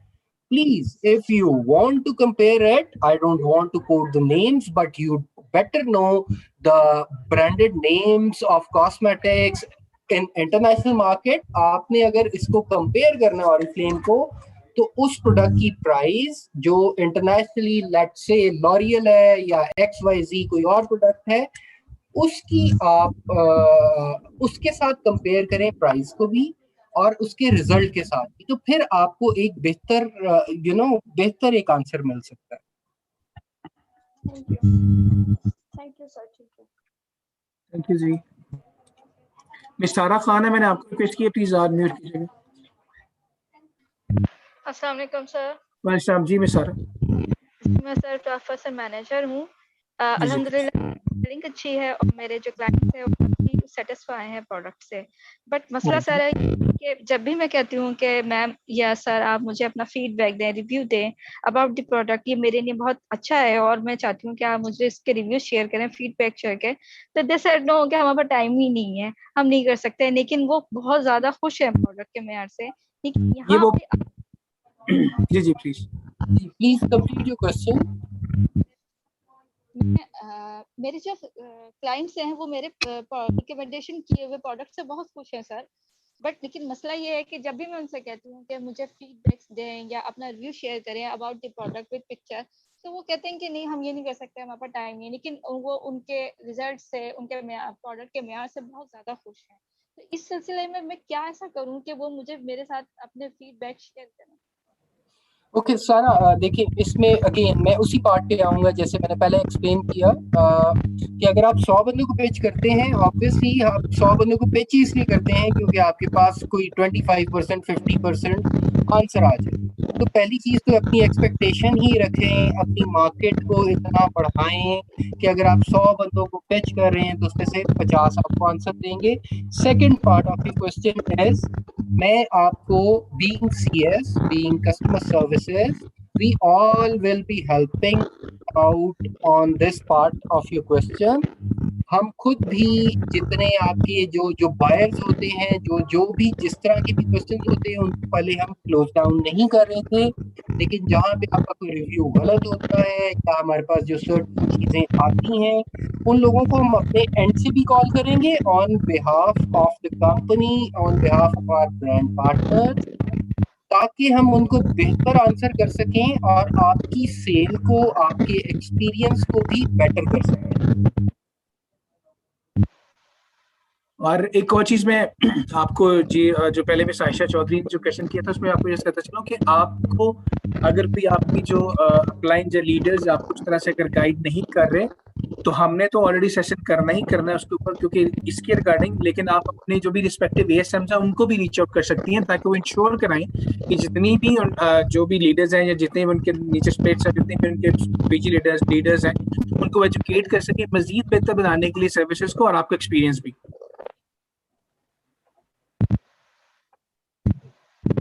Speaker 3: Please, if you want to compare it, I don't want to quote the names, but you better know the branded names of cosmetics in international market. आपने अगर इसको compare करना है Oriflame को, तो उस प्रोडक्ट की प्राइस जो इंटरनेशनली लेट्स से लॉरियल है या XYZ कोई और प्रोडक्ट है, उसकी आप उसके साथ कंपेयर करें प्राइस को भी और उसके रिजल्ट के साथ भी, तो फिर आपको एक बेहतर बेहतर एक आंसर मिल सकता है।
Speaker 7: Thank you sir. ठीक है,
Speaker 2: थैंक यू जी। मिस सारा खान है, मैंने आपको रिक्वेस्ट की है, प्लीज आप म्यूट कीजिएगा।
Speaker 8: अस्सलाम वालेकुम सर।
Speaker 2: वालेकुम जी। मिस सारा,
Speaker 8: मैं सर ट्रांसफर से मैनेजर हूँ। अल्हम्दुलिल्लाह सेलिंग अच्छी है और मेरे जो क्लाइंट्स हैं वो काफी सेटिस्फाई हैं प्रोडक्ट से। बट मसला सर है कि जब भी मैं कहती हूँ कि मैम या सर आप मुझे अपना फीडबैक दें, रिव्यू दें अबाउट द प्रोडक्ट, ये मेरे लिए बहुत अच्छा है और मैं चाहती हूँ कि आप मुझे इसके रिव्यू शेयर करें, फीडबैक शेयर करें, तो दे सेड नो कि हमारे पास टाइम ही नहीं है, हम नहीं कर सकते। लेकिन वो बहुत ज्यादा खुश है प्रोडक्ट के मेयर से। लेकिन
Speaker 2: ये
Speaker 8: यहाँ
Speaker 2: वो
Speaker 8: पे
Speaker 2: जी जी प्लीज
Speaker 3: कंप्लीट योर क्वेश्चन।
Speaker 8: मेरे जो क्लाइंट्स हैं वो मेरे रिकमेंडेशन किए हुए प्रोडक्ट से बहुत खुश हैं सर। बट लेकिन मसला ये है कि जब भी मैं उनसे कहती हूँ कि मुझे फीडबैक्स दें या अपना रिव्यू शेयर करें about the product with picture, तो वो कहते हैं कि नहीं हम ये नहीं कर सकते, हमारे पास टाइम नहीं। लेकिन वो उनके रिजल्ट से, उनके प्रोडक्ट के मेयार से बहुत ज़्यादा खुश हैं। तो इस सिलसिले में मैं क्या ऐसा करूँ कि वो मुझे मेरे साथ अपने फीडबैक शेयर करें?
Speaker 3: ओके सारा, देखिए इसमें अगेन मैं उसी पार्ट पे आऊंगा जैसे मैंने पहले एक्सप्लेन किया कि अगर आप 100 बंदों को पिच करते हैं, ऑब्वियसली आप 100 बंदों को पिच ही इसलिए करते हैं क्योंकि आपके पास कोई 25%, 50% आंसर आ जाए। तो पहली चीज तो अपनी एक्सपेक्टेशन ही रखें, अपनी मार्केट को इतना बढ़ाएं कि अगर आप 100 बंदों को पिच कर रहे हैं तो उसमें से 50 आपको आंसर देंगे। Second part of your question is, मैं आपको being CS, being customer services, we all will be helping out on this part of your question. हम खुद भी जितने आपके जो बायर्स होते हैं, जो भी जिस तरह के भी क्वेश्चन होते हैं उनको पहले हम क्लोज डाउन नहीं कर रहे थे, लेकिन जहाँ पे आपका कोई रिव्यू गलत होता है या हमारे पास जो सर्टेन चीजें आती हैं उन लोगों को हम अपने एंड से भी कॉल करेंगे on behalf of the company, on behalf of our brand partner, ताकि हम उनको बेहतर आंसर कर सकें और आपकी सेल को, आपके एक्सपीरियंस को भी बेटर कर सकें।
Speaker 2: और एक और चीज मैं आपको जी जो पहले में साइशा चौधरी ने जो क्वेश्चन किया था उसमें आपको ये कहता चलूं कि आपको अगर भी आपकी जो अपलाइन जो लीडर्स आपको उस तरह से अगर गाइड नहीं कर रहे तो हमने तो ऑलरेडी सेशन करना ही करना है उसके ऊपर क्योंकि इसके रिगार्डिंग, लेकिन आप अपने जो भी रिस्पेक्टिव ASMs हैं उनको भी रीच आउट कर सकती हैं ताकि वो इंश्योर कराएं कि जितनी भी जो भी लीडर्स हैं या जितने भी उनके नीचे स्टेट्स हैं, जितने भी उनके PG लीडर्स हैं उनको एजुकेट कर सकें मजीद बेहतर बनाने के लिए सर्विसेज को और आपका एक्सपीरियंस भी।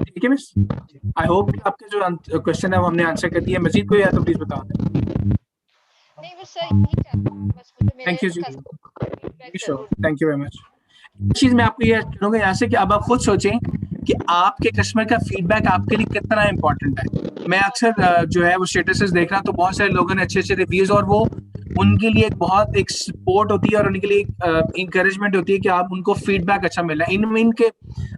Speaker 2: ठीक है मिस, आई होप आपके जो क्वेश्चन है वो हमने आंसर कर दिया। मजीद कोई है तो प्लीज बता दें।
Speaker 8: नहीं बस सर यही चाहता हूं, बस मुझे मेरे
Speaker 2: thank you ji,
Speaker 8: feedback
Speaker 2: sure,
Speaker 8: जरूर।
Speaker 2: Thank you very much. चीज मैं आपको ये कहूँगा यहाँ से कि अब आप खुद सोचें कि आपके कस्टमर का फीडबैक आपके लिए कितना इंपॉर्टेंट है। मैं अक्सर जो है वो स्टेटसेस देख रहा हूं, तो बहुत सारे लोगों ने अच्छे अच्छे रिव्यूज, और वो उनके लिए बहुत एक सपोर्ट होती है और उनके लिए इंकरेजमेंट होती है कि आप उनको फीडबैक अच्छा मिला इनके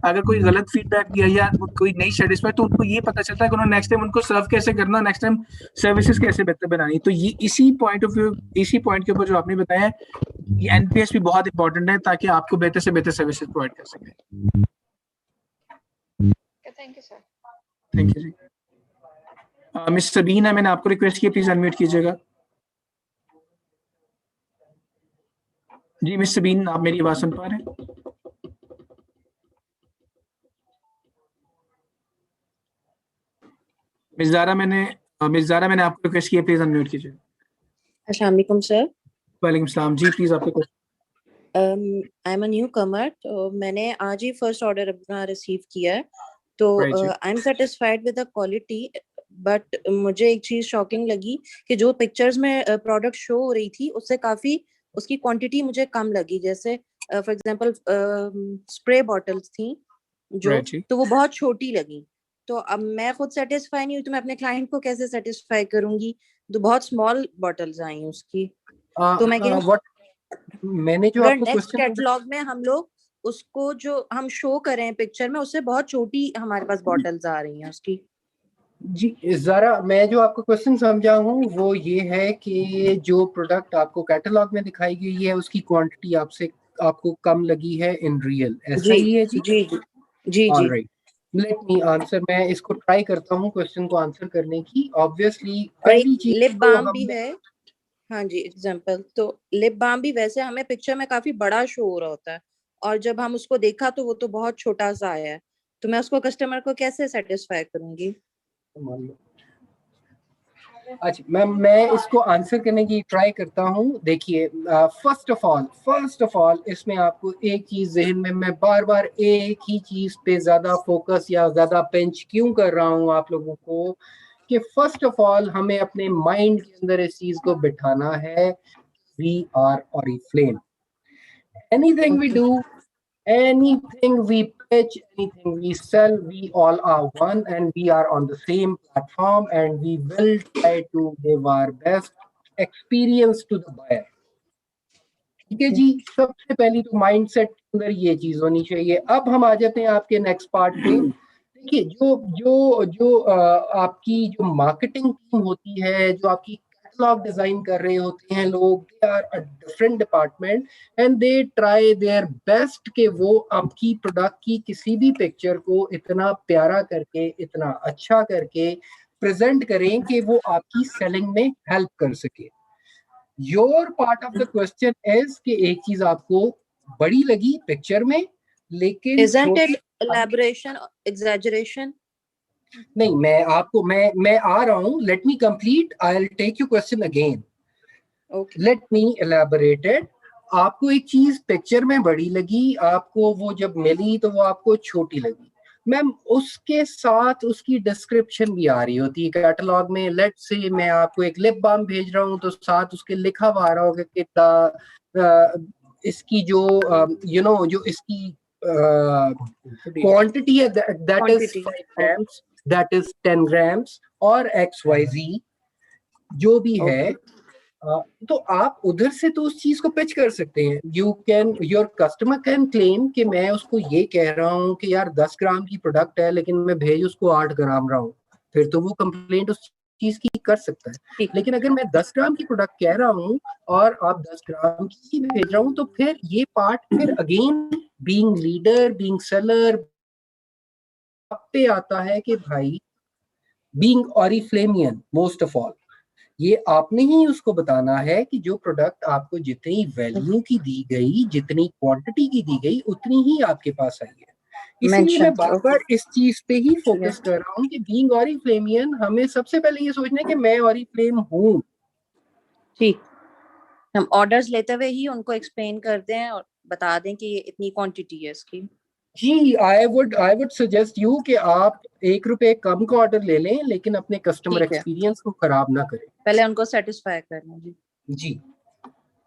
Speaker 2: अगर कोई गलत फीडबैक दिया या कोई नहीं सेटिस्फाई, तो उनको ये पता चलता है कि उन्होंने नेक्स्ट टाइम उनको सर्व कैसे करना, नेक्स्ट टाइम सर्विसेज कैसे बेहतर बनानी। तो ये इसी पॉइंट ऑफ व्यू, इसी पॉइंट के ऊपर जो आपने बताया, ये एनपीएस भी बहुत इंपॉर्टेंट है ताकि आपको बेहतर से बेहतर सर्विसेज प्रोवाइड कर सके।
Speaker 8: Thank you sir.
Speaker 2: Thank you जी। मिस सबीना, मैंने आपको रिक्वेस्ट किया, प्लीज अनम्यूट कीजिएगा। जी मिस सबीन, आप मेरी आवाज सुन पा रहे हैं? मिस ज़ारा, मैंने आपको रिक्वेस्ट किया, प्लीज अनम्यूट कीजिए।
Speaker 9: अस्सलाम वालेकुम सर।
Speaker 2: वालेकुम सलाम जी, प्लीज आपको question.
Speaker 9: I am a new कमर, तो मैंने आज ही फर्स्ट ऑर्डर अपना रिसीव किया है, तो I am satisfied with the quality, but मुझे एक चीज शॉकिंग लगी कि जो पिक्चर्स में प्रोडक्ट शो हो रही थी उससे काफी उसकी क्वांटिटी मुझे कम लगी। जैसे फॉर एग्जांपल स्प्रे बॉटल्स थी जो, तो वो बहुत छोटी लगी। तो अब मैं खुद सेटिस्फाई नहीं हुई, तो मैं अपने क्लाइंट को कैसे सेटिस्फाई करूंगी? तो बहुत स्मॉल बॉटल्स आई उसकी। तो मैं
Speaker 3: मैंने जो आपको
Speaker 9: नेक्स्ट कैटलॉग में हम लोग उसको जो हम शो कर रहे हैं पिक्चर में, उससे बहुत छोटी हमारे पास बॉटल्स आ रही हैं उसकी।
Speaker 3: जी ज़रा, मैं जो आपको क्वेश्चन समझा हूँ वो ये है कि जो प्रोडक्ट आपको कैटलॉग में दिखाई गई है उसकी क्वांटिटी आपको कम लगी है इन रियल, ऐसा ही है? जी
Speaker 9: जी जी।
Speaker 3: Alright, let me answer. मैं इसको ट्राई करता हूँ क्वेश्चन को आंसर करने की। ऑब्वियसली पहली चीज
Speaker 9: लिप बाम भी है। हाँ जी, एग्जांपल तो लिप बाम भी वैसे हमें पिक्चर में काफी बड़ा शो हो रहा होता है, और जब हम उसको देखा तो वो तो बहुत छोटा सा आया है, तो मैं उसको कस्टमर को कैसे सेटिस्फाई करूंगी?
Speaker 3: अच्छा, मैं इसको आंसर करने की ट्राई करता हूँ। देखिए, फर्स्ट ऑफ ऑल इसमें आपको एक चीज जहन में, मैं बार बार एक ही चीज पे ज्यादा फोकस या ज्यादा पिंच क्यों कर रहा हूँ आप लोगों को, कि फर्स्ट ऑफ ऑल हमें अपने माइंड के अंदर इस चीज को बिठाना है, we are Oriflame. Anything we do, anything we pitch, anything we sell, we all are one and we are on the same platform and we will try to give our best experience to the buyer. ठीक है जी, सबसे पहली तो mindset के अंदर ये चीज होनी चाहिए। अब हम आ जाते हैं आपके नेक्स्ट पार्ट पे। देखिए, जो आपकी जो मार्केटिंग टीम होती है, जो आपकी कैटलॉग डिजाइन कर रहे होते हैं लोग, they are a different department and they try their best कि वो आपकी प्रोडक्ट की किसी भी पिक्चर को इतना प्यारा करके, इतना अच्छा करके प्रेजेंट करें कि वो आपकी सेलिंग में हेल्प कर सके। Your part of the question is कि एक चीज आपको बड़ी लगी पिक्चर में, लेकिन
Speaker 9: Isn't it elaboration, exaggeration?
Speaker 3: नहीं, मैं आ रहा हूँ। Let me complete, I will take you question again. Let me elaborated. आपको एक चीज पिक्चर में बड़ी लगी, आपको वो जब मिली तो वो आपको छोटी लगी। मैम, उसके साथ उसकी डिस्क्रिप्शन भी आ रही होती है कैटलॉग में। लेट से मैं आपको एक लिप बाम भेज रहा हूँ तो साथ उसके लिखा हुआ आ रहा होगा कि इसकी जो जो इसकी क्वांटिटी है, that is 5 grams, that is 10 grams और XYZ जो भी है। तो आप उधर से तो उस चीज को पिच कर सकते हैं। योर कस्टमर कैन क्लेम कि मैं उसको ये कह रहा हूँ कि यार 10 ग्राम की प्रोडक्ट है लेकिन मैं भेज उसको 8 ग्राम रहा हूँ, फिर तो वो कंप्लेंट उस चीज की कर सकता है। लेकिन अगर मैं 10 ग्राम की प्रोडक्ट कह रहा हूँ और आप 10 ग्राम की भेज रहा हूँ, तो फिर ये पार्ट फिर again being leader, being seller पे आता है कि भाई बीइंग ऑरिफ्लेमियन, मोस्ट ऑफ ऑल ये आपने ही उसको बताना है कि जो प्रोडक्ट आपको जितनी वैल्यू की दी गई, जितनी क्वांटिटी की दी गई, उतनी ही आपके पास आई है। इसलिए मैं बार बार इस चीज पे ही फोकस कर रहा हूँ कि बीइंग ऑरिफ्लेमियन, हमें सबसे पहले ये सोचना है कि मैं ऑरिफ्लेम हूँ।
Speaker 9: ठीक, हम ऑर्डर्स लेते हुए ही उनको एक्सप्लेन करते हैं और बता दें कि ये इतनी क्वांटिटी है इसकी। जी,
Speaker 3: आई वुड सजेस्ट यू कि आप ₹1 कम का ऑर्डर ले लें, लेकिन अपने कस्टमर एक्सपीरियंस को खराब ना करें।
Speaker 9: पहले उनको सेटिस्फाई करना।
Speaker 3: जी,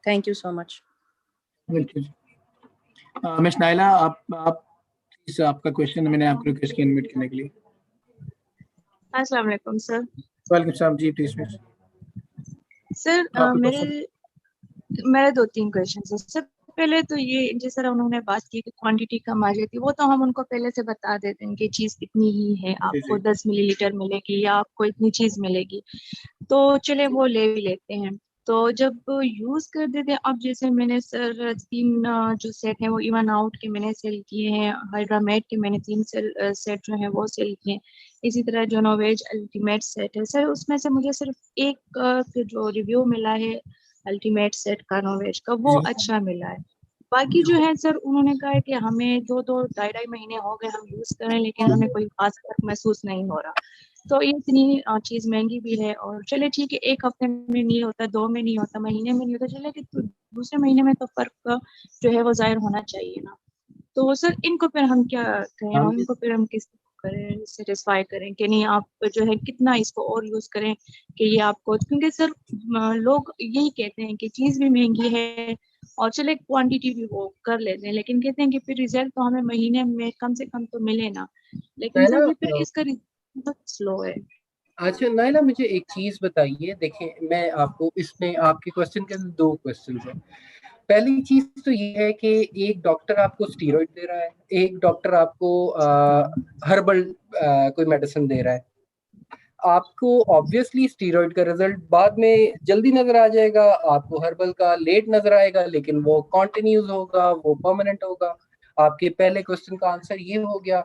Speaker 9: thank you so much.
Speaker 2: Miss Naila, आप इस आपका क्वेश्चन मैंने आपको रिक्वेस्ट किया अनम्यूट करने के लिए।
Speaker 10: अस्सलाम वालेकुम सर।
Speaker 2: वेलकम सर जी, प्लीज प्लीज।
Speaker 10: सर मेरे 2-3 क्वेश्चन है सर। पहले तो ये जिस तरह उन्होंने बात की कि क्वांटिटी कम आ जाती है, वो तो हम उनको पहले से बता देते हैं कि चीज इतनी ही है, आपको 10 मिलीलीटर मिलेगी या आपको इतनी चीज मिलेगी, तो चले वो ले भी लेते हैं। तो जब यूज कर देते हैं, अब जैसे मैंने सर 3 जो सेट है वो इवन आउट के मैंने सेल किए हैं, हाइड्रामेट के मैंने 3 सेट जो है वो सेल किए, इसी तरह जो नोवेज अल्टीमेट सेट है सर, उसमें से मुझे सिर्फ एक जो रिव्यू मिला है अल्टीमेट सेट का नोवेज का, वो अच्छा मिला है। बाकी जो है सर उन्होंने कहा है कि हमें 2-2 ढाई महीने हो गए हम यूज करें, लेकिन हमें कोई खास फर्क महसूस नहीं हो रहा। तो ये इतनी चीज महंगी भी है, और चले ठीक है 1 हफ्ते में नहीं होता, 2 में नहीं होता, महीने में नहीं होता, चले कि तो दूसरे महीने में तो फर्क जो है वो जाहिर होना चाहिए ना। तो सर इनको फिर हम क्या करें, और इनको फिर हम किस करें, सेटिस्फाई करें कि नहीं आप जो है कितना इसको और यूज करें कि ये आपको, क्योंकि सर लोग यही कहते हैं कि चीज भी महंगी है और चले क्वांटिटी भी वो कर लेते हैं, लेकिन कहते हैं कि फिर रिजल्ट तो हमें महीने में कम से कम तो मिले ना, लेकिन सर फिर इसका बहुत स्लो है।
Speaker 3: अच्छा नाइला, मुझे एक चीज बताइए। देखिए मैं आपको इसमें आपके क्वेश्चन के अंदर 2 क्वेश्चन हैं। पहली चीज तो ये है कि एक डॉक्टर आपको स्टीरॉइड दे रहा है, एक डॉक्टर आपको हर्बल कोई मेडिसिन दे रहा है। आपको ऑब्वियसली स्टीरॉइड का रिजल्ट बाद में जल्दी नजर आ जाएगा, आपको हर्बल का लेट नजर आएगा, लेकिन वो कॉन्टिन्यूस होगा, वो परमानेंट होगा। आपके पहले क्वेश्चन का आंसर ये हो गया।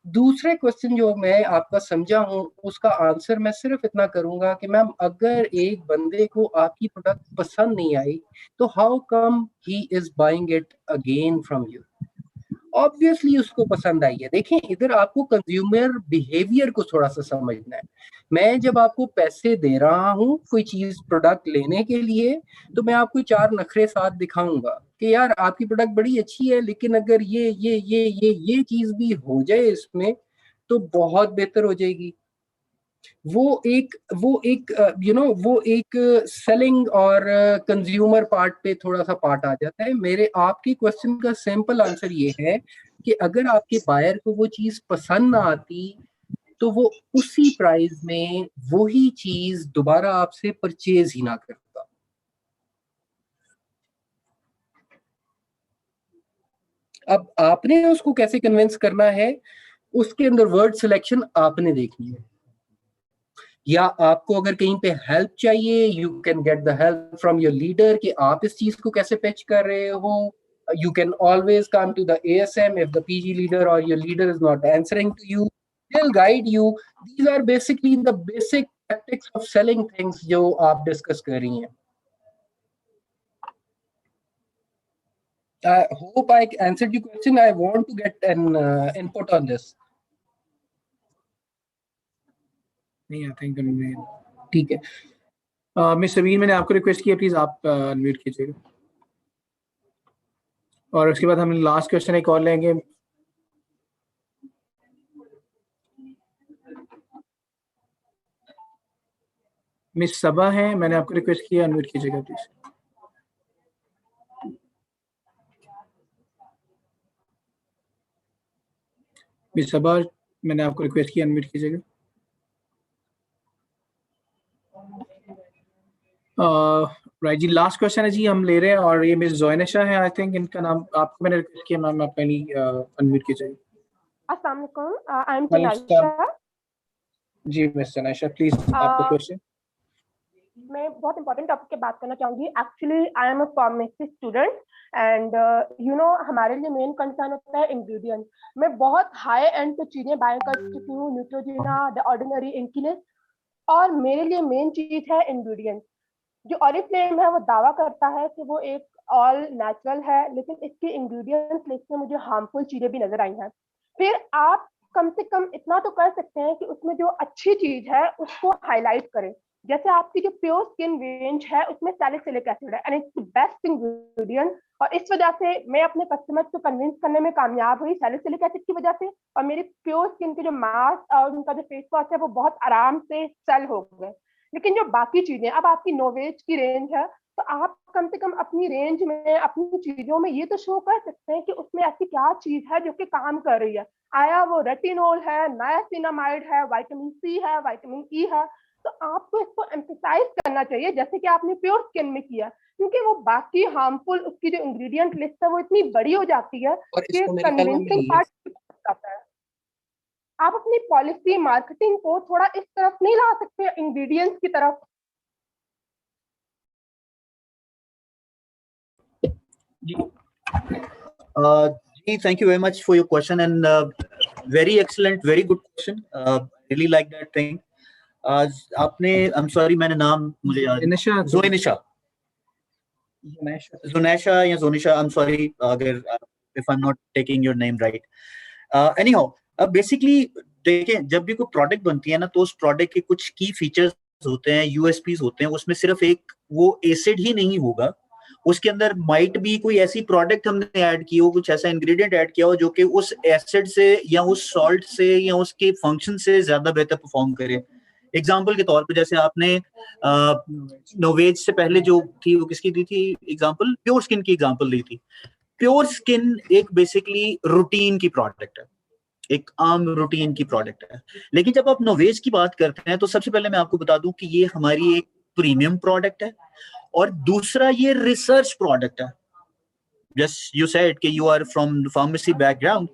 Speaker 3: दूसरे क्वेश्चन जो मैं आपका समझा हूँ उसका आंसर मैं सिर्फ इतना करूंगा कि मैम अगर एक बंदे को आपकी प्रोडक्ट पसंद नहीं आई तो how come he is buying it again from you. Obviously उसको पसंद आई है। देखें इधर आपको कंज्यूमर बिहेवियर को थोड़ा सा समझना है। मैं जब आपको पैसे दे रहा हूँ कोई चीज प्रोडक्ट लेने के लिए, तो मैं आपको 4 नखरे साथ दिखाऊंगा कि यार आपकी प्रोडक्ट बड़ी अच्छी है, लेकिन अगर ये चीज भी हो जाए इसमें तो बहुत बेहतर हो जाएगी। वो एक वो एक सेलिंग और कंज्यूमर पार्ट पे थोड़ा सा पार्ट आ जाता है। मेरे आपके क्वेश्चन का सिंपल आंसर ये है कि अगर आपके बायर को वो चीज पसंद ना आती तो वो उसी प्राइस में वही चीज दोबारा आपसे परचेज ही ना करता। अब आपने उसको कैसे कन्विंस करना है, उसके अंदर वर्ड सिलेक्शन आपने देखनी है। या आपको अगर कहीं पे हेल्प चाहिए, you can get the help from your leader कि आप इस चीज को कैसे पिच कर रहे हो। You can always come to the ASM if the PG leader or your leader is not answering to you. They'll guide you. These are basically the basic tactics of selling things जो आप discuss कर रही हैं। I hope I answered your question. I want to get an input on this.
Speaker 2: नहीं, I think ठीक है। Miss Savin, मैंने आपको रिक्वेस्ट किया, प्लीज आप अनम्यूट कीजिएगा, और उसके बाद हम लास्ट क्वेश्चन एक और लेंगे। मिस सबा है, मैंने आपको रिक्वेस्ट किया, अनम्यूट कीजिएगा प्लीज। मिस सबा, मैंने आपको रिक्वेस्ट किया, अनम्यूट कीजिएगा। राइट जी, लास्ट क्वेश्चन है जी, हम ले रहे हैं, और ये मिस जोयनेशा है, आई थिंक इनका नाम आपको मैंने रिक्वेस्ट किया, मैम आप पहली अनम्यूट कीजिए।
Speaker 11: अस्सलाम वालेकुम, I am तनाइशा।
Speaker 2: Ji miss तनाइशा, please आपका क्वेश्चन।
Speaker 11: मैं बहुत इंपॉर्टेंट टॉपिक पे बात करना चाहूंगी। Actually I am a pharmacy student and you know हमारे लिए मेन कंसर्न होता है इंग्रेडिएंट। मैं बहुत हाई एंड पे चीजें बाय कर चुकी हूँ, न्यूट्रोजिना, द ऑर्डिनरी, इंकिलिस, और मेरे लिए मेन चीज है इंग्रेडिएंट। जो ऑरिफ्लेम है वो दावा करता है कि वो एक ऑल नेचुरल है, लेकिन इसके इंग्रेडिएंट्स लिस्ट में मुझे हार्मफुल चीजें भी नजर आई हैं। फिर आप कम से कम इतना तो कर सकते हैं कि उसमें जो अच्छी चीज है उसको हाईलाइट करें। जैसे आपकी जो प्योर स्किन रेंज है उसमें सैलिसिलिक एसिड है and it's the best ingredient, और इस वजह से मैं अपने कस्टमर्स को कन्विंस करने में कामयाब हुई सैलिसिलिक एसिड की वजह से, और मेरी प्योर स्किन के जो मास्क और उनका जो फेस वॉश है वो बहुत आराम से सेल हो गए। लेकिन जो बाकी चीजें, अब आपकी नोवेज की रेंज है तो आप कम से कम अपनी रेंज में, अपनी चीजों में ये तो शो कर सकते हैं कि उसमें ऐसी क्या चीज है जो कि काम कर रही है। आया वो रेटिनोल है, नायासिनामाइड है, विटामिन सी है, विटामिन ई है, तो आपको इसको एम्फसाइज करना चाहिए जैसे कि आपने प्योर स्किन में किया, क्योंकि वो बाकी हार्मफुल उसकी जो इंग्रेडिएंट लिस्ट है वो इतनी बड़ी हो जाती है कि कन्विंसिंग पार्ट जाता है। आप अपनी पॉलिसी मार्केटिंग को थोड़ा इस तरफ नहीं ला सकते, इंग्रेडिएंट्स की तरफ?
Speaker 5: जी, thank you very much for your question and very excellent, very good question. Really like that thing. आपने, I'm sorry, मैंने नाम मुझे याद, Zonisha या Zonisha, I'm sorry अगर if I'm not taking your name right. Anyhow, basically देखें, जब भी कोई प्रोडक्ट बनती है ना, तो उस प्रोडक्ट के कुछ की फीचर्स होते हैं, यूएसपीज होते हैं, उसमें सिर्फ एक वो एसिड ही नहीं होगा, उसके अंदर माइट भी कोई ऐसी प्रोडक्ट हमने ऐड की हो, कुछ ऐसा इंग्रेडिएंट ऐड किया हो जो कि उस एसिड से या उस सॉल्ट से या उसके फंक्शन से ज्यादा बेहतर परफॉर्म करे। एग्जाम्पल के तौर पे जैसे आपने नोवेज से पहले जो थी वो किसकी दी थी एग्जाम्पल? प्योर स्किन की एग्जाम्पल दी थी। प्योर स्किन एक बेसिकली रूटीन की प्रोडक्ट है, एक आम रूटीन की प्रोडक्ट है, लेकिन जब आप नोवेज की बात करते हैं तो सबसे पहले मैं आपको बता दूं कि ये हमारी एक प्रीमियम प्रोडक्ट है और दूसरा ये रिसर्च प्रोडक्ट है। जस्ट यू सेड कि you are from pharmacy background,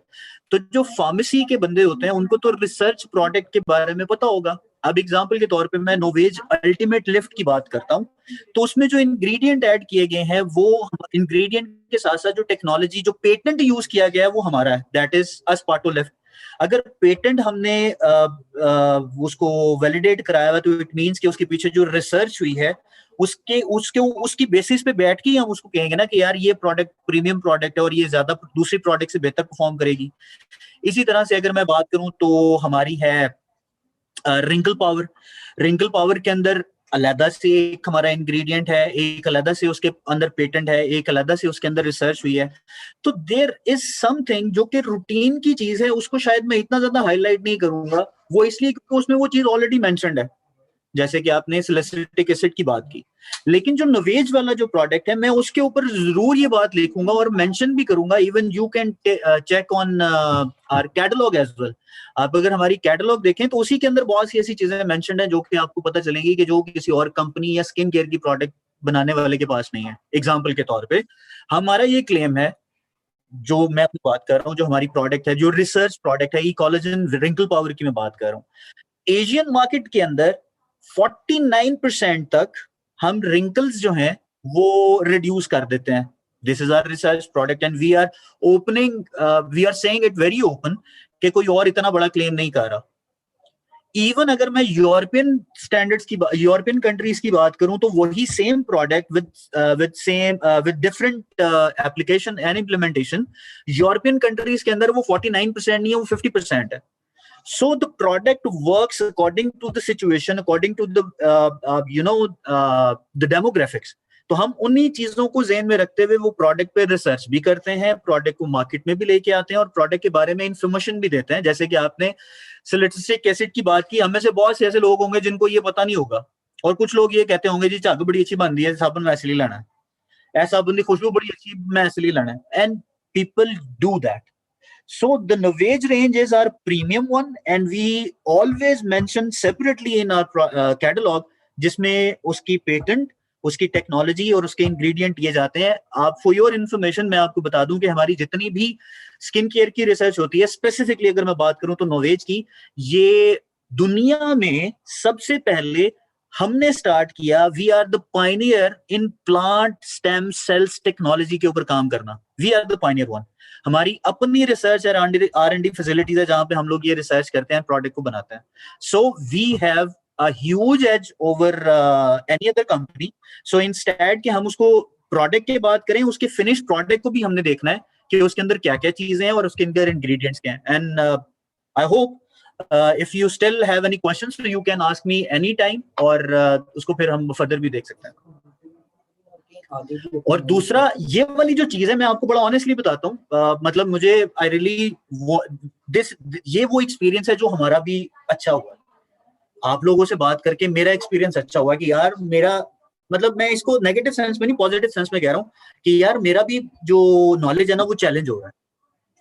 Speaker 5: तो जो फार्मेसी के बंदे होते हैं उनको तो रिसर्च प्रोडक्ट के बारे में पता होगा। अब एग्जांपल के तौर पे मैं नोवेज अल्टीमेट लिफ्ट की बात करता हूं, तो उसमें जो इंग्रेडिएंट ऐड किए गए हैं वो इंग्रेडिएंट के साथ साथ जो टेक्नोलॉजी, जो पेटेंट यूज किया गया है वो हमारा है, दैट इज अस्पार्टोलिफ्ट। अगर पेटेंट हमने उसको वैलिडेट कराया हुआ तो इट मींस कि उसके पीछे जो रिसर्च हुई है उसकी बेसिस पे बैठ के हम उसको कहेंगे ना कि यार ये प्रोडक्ट प्रीमियम प्रोडक्ट है और ये ज्यादा दूसरी प्रोडक्ट से बेहतर परफॉर्म करेगी। इसी तरह से अगर मैं बात करूं तो हमारी है रिंकल पावर। रिंकल पावर के अंदर अलग से एक हमारा इंग्रेडिएंट है, एक अलग से उसके अंदर पेटेंट है, एक अलग से उसके अंदर रिसर्च हुई है। तो देयर इज समथिंग जो कि रूटीन की चीज है, उसको शायद मैं इतना ज्यादा हाईलाइट नहीं करूंगा, वो इसलिए क्योंकि उसमें वो चीज ऑलरेडी मेंशन्ड है, जैसे कि आपने सैलिसिलिक एसिड की बात की। लेकिन जो नोवेज वाला जो प्रोडक्ट है मैं उसके ऊपर जरूर ये बात लिखूंगा और मेंशन भी करूंगा। Even you can check on our catalogue as well. आप अगर हमारी कैटलॉग देखें तो उसी के अंदर बहुत सी ऐसी चीजें मेंशन्ड है जो कि आपको पता चलेगी कि जो किसी और कंपनी या स्किन केयर की प्रोडक्ट बनाने वाले के पास नहीं है। एग्जाम्पल के तौर पर हमारा ये क्लेम है, जो मैं अपनी बात कर रहा हूँ, जो हमारी प्रोडक्ट है, जो रिसर्च प्रोडक्ट है, ई कोलेजन रिंकल पावर की मैं बात कर रहा हूँ, एशियन मार्केट के अंदर 49% तक हम रिंकल्स जो हैं वो रिड्यूस कर देते हैं। This is our research product and we are opening, we are saying it very open कि कोई और इतना बड़ा क्लेम नहीं कर रहा। इवन अगर मैं यूरोपियन स्टैंडर्ड्स की, यूरोपियन कंट्रीज की बात करूं तो वही same product with different application and implementation, European countries के अंदर वो 49% नहीं है, वो 50% है। So the product works according to the situation, according to the the demographics. तो हम उन्हीं चीजों को ज़हन में रखते हुए वो प्रोडक्ट पे रिसर्च भी करते हैं, प्रोडक्ट को मार्केट में भी लेके आते हैं और प्रोडक्ट के बारे में इंफॉर्मेशन भी देते हैं। जैसे कि आपने सैलिसिलिक एसिड की बात की, हमें से बहुत से ऐसे लोग होंगे जिनको ये पता नहीं होगा और कुछ लोग ये कहते होंगे जी झग बड़ी अच्छी बनती है, साबुन मैं इसलिए लेना है, ऐसा साबुन की खुशबू बड़ी अच्छी मैं इसलिए लेना है, and people do that. So the Novage range is our premium one and we always mention separately in our catalog, जिसमें उसकी पेटेंट, उसकी टेक्नोलॉजी और उसके इंग्रेडिएंट दिए जाते हैं। आप फॉर योर इन्फॉर्मेशन मैं आपको बता दूं कि हमारी जितनी भी स्किन केयर की रिसर्च होती है, स्पेसिफिकली अगर मैं बात करूं तो नोवेज की, ये दुनिया में सबसे पहले हमने स्टार्ट किया। We are the pioneer in plant stem cells technology के ऊपर काम करना। We are the pioneer one. हमारी अपनी रिसर्च R&D फैसिलिटीज है जहां पे हम लोग ये रिसर्च करते हैं, प्रोडक्ट को बनाते हैं। So we have a huge edge over any other company. So instead कि हम उसको प्रोडक्ट की बात करें, उसके फिनिश प्रोडक्ट को भी हमने देखना है कि उसके अंदर क्या क्या चीजें हैं और उसके अंदर इंग्रेडिएंट्स क्या हैं। And I hope if you still have any questions so you can ask me anytime और उसको फिर हम फर्दर भी देख सकते हैं। और दूसरा ये वाली जो चीज है मैं आपको बड़ा ऑनेस्टली बताता हूँ, मतलब मुझे आई रियली ये वो एक्सपीरियंस है जो हमारा भी अच्छा हुआ। आप लोगों से बात करके मेरा एक्सपीरियंस अच्छा हुआ कि यार मेरा मतलब मैं इसको नेगेटिव सेंस में नहीं, पॉजिटिव सेंस में कह रहा हूँ कि यार मेरा भी जो नॉलेज है ना वो चैलेंज हो रहा है,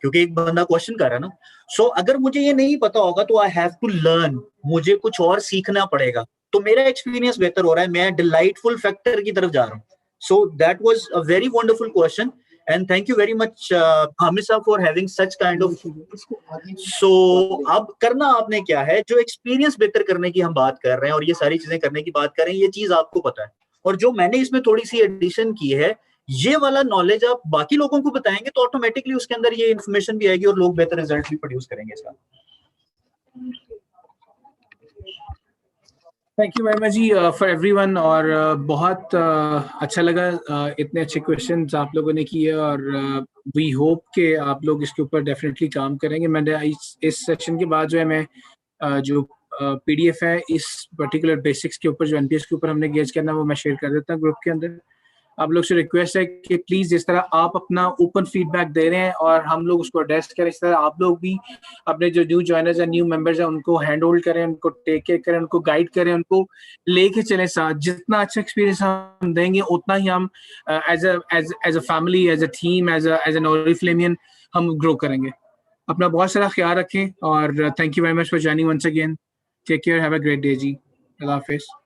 Speaker 5: क्योंकि एक बंदा क्वेश्चन कर रहा है ना। सो अगर मुझे ये नहीं पता होगा तो आई हैव टू लर्न, मुझे कुछ और सीखना पड़ेगा, तो मेरा एक्सपीरियंस बेहतर हो रहा है, मैं डिलाइटफुल फैक्टर की तरफ जा रहा हूँ। So that was a very wonderful question and thank you very much Hamid साहब for having such kind of. सो अब करना आपने क्या है, जो एक्सपीरियंस बेहतर करने की हम बात कर रहे हैं और ये सारी चीजें करने की बात कर रहे हैं, ये चीज आपको पता है, और जो मैंने इसमें थोड़ी सी एडिशन की है, ये वाला नॉलेज आप बाकी लोगों को बताएंगे तो ऑटोमेटिकली उसके अंदर ये इन्फॉर्मेशन भी आएगी और लोग बेहतर रिजल्ट भी प्रोड्यूस करेंगे इसका।
Speaker 2: थैंक यू वेरी मच जी फॉर एवरीवन, और बहुत अच्छा लगा, इतने अच्छे क्वेश्चंस आप लोगों ने किए, और वी होप कि आप लोग इसके ऊपर डेफिनेटली काम करेंगे। मैंने इस सेशन के बाद जो है मैं जो पीडीएफ है इस पर्टिकुलर बेसिक्स के ऊपर, जो एनपीएस के ऊपर हमने गेज करना, वो मैं शेयर कर देता हूँ ग्रुप के अंदर। आप लोग से रिक्वेस्ट है कि प्लीज जिस तरह आप अपना ओपन फीडबैक दे रहे हैं और हम लोग उसको एड्रेस करें, इस तरह आप लोग भी अपने जो न्यू ज्वाइनर्स हैं, न्यू मेंबर्स हैं, उनको हैंड होल्ड करें, उनको टेक केयर करें, उनको गाइड करें, उनको लेके चलें साथ। जितना अच्छा एक्सपीरियंस हम देंगे उतना ही हम as a family, as a team, as an ऑरिफ्लेमियन हम ग्रो करेंगे। अपना बहुत सारा ख्याल रखें और thank you very much for joining once again. Take care, have a great day जी। अल्लाह हाफिज़।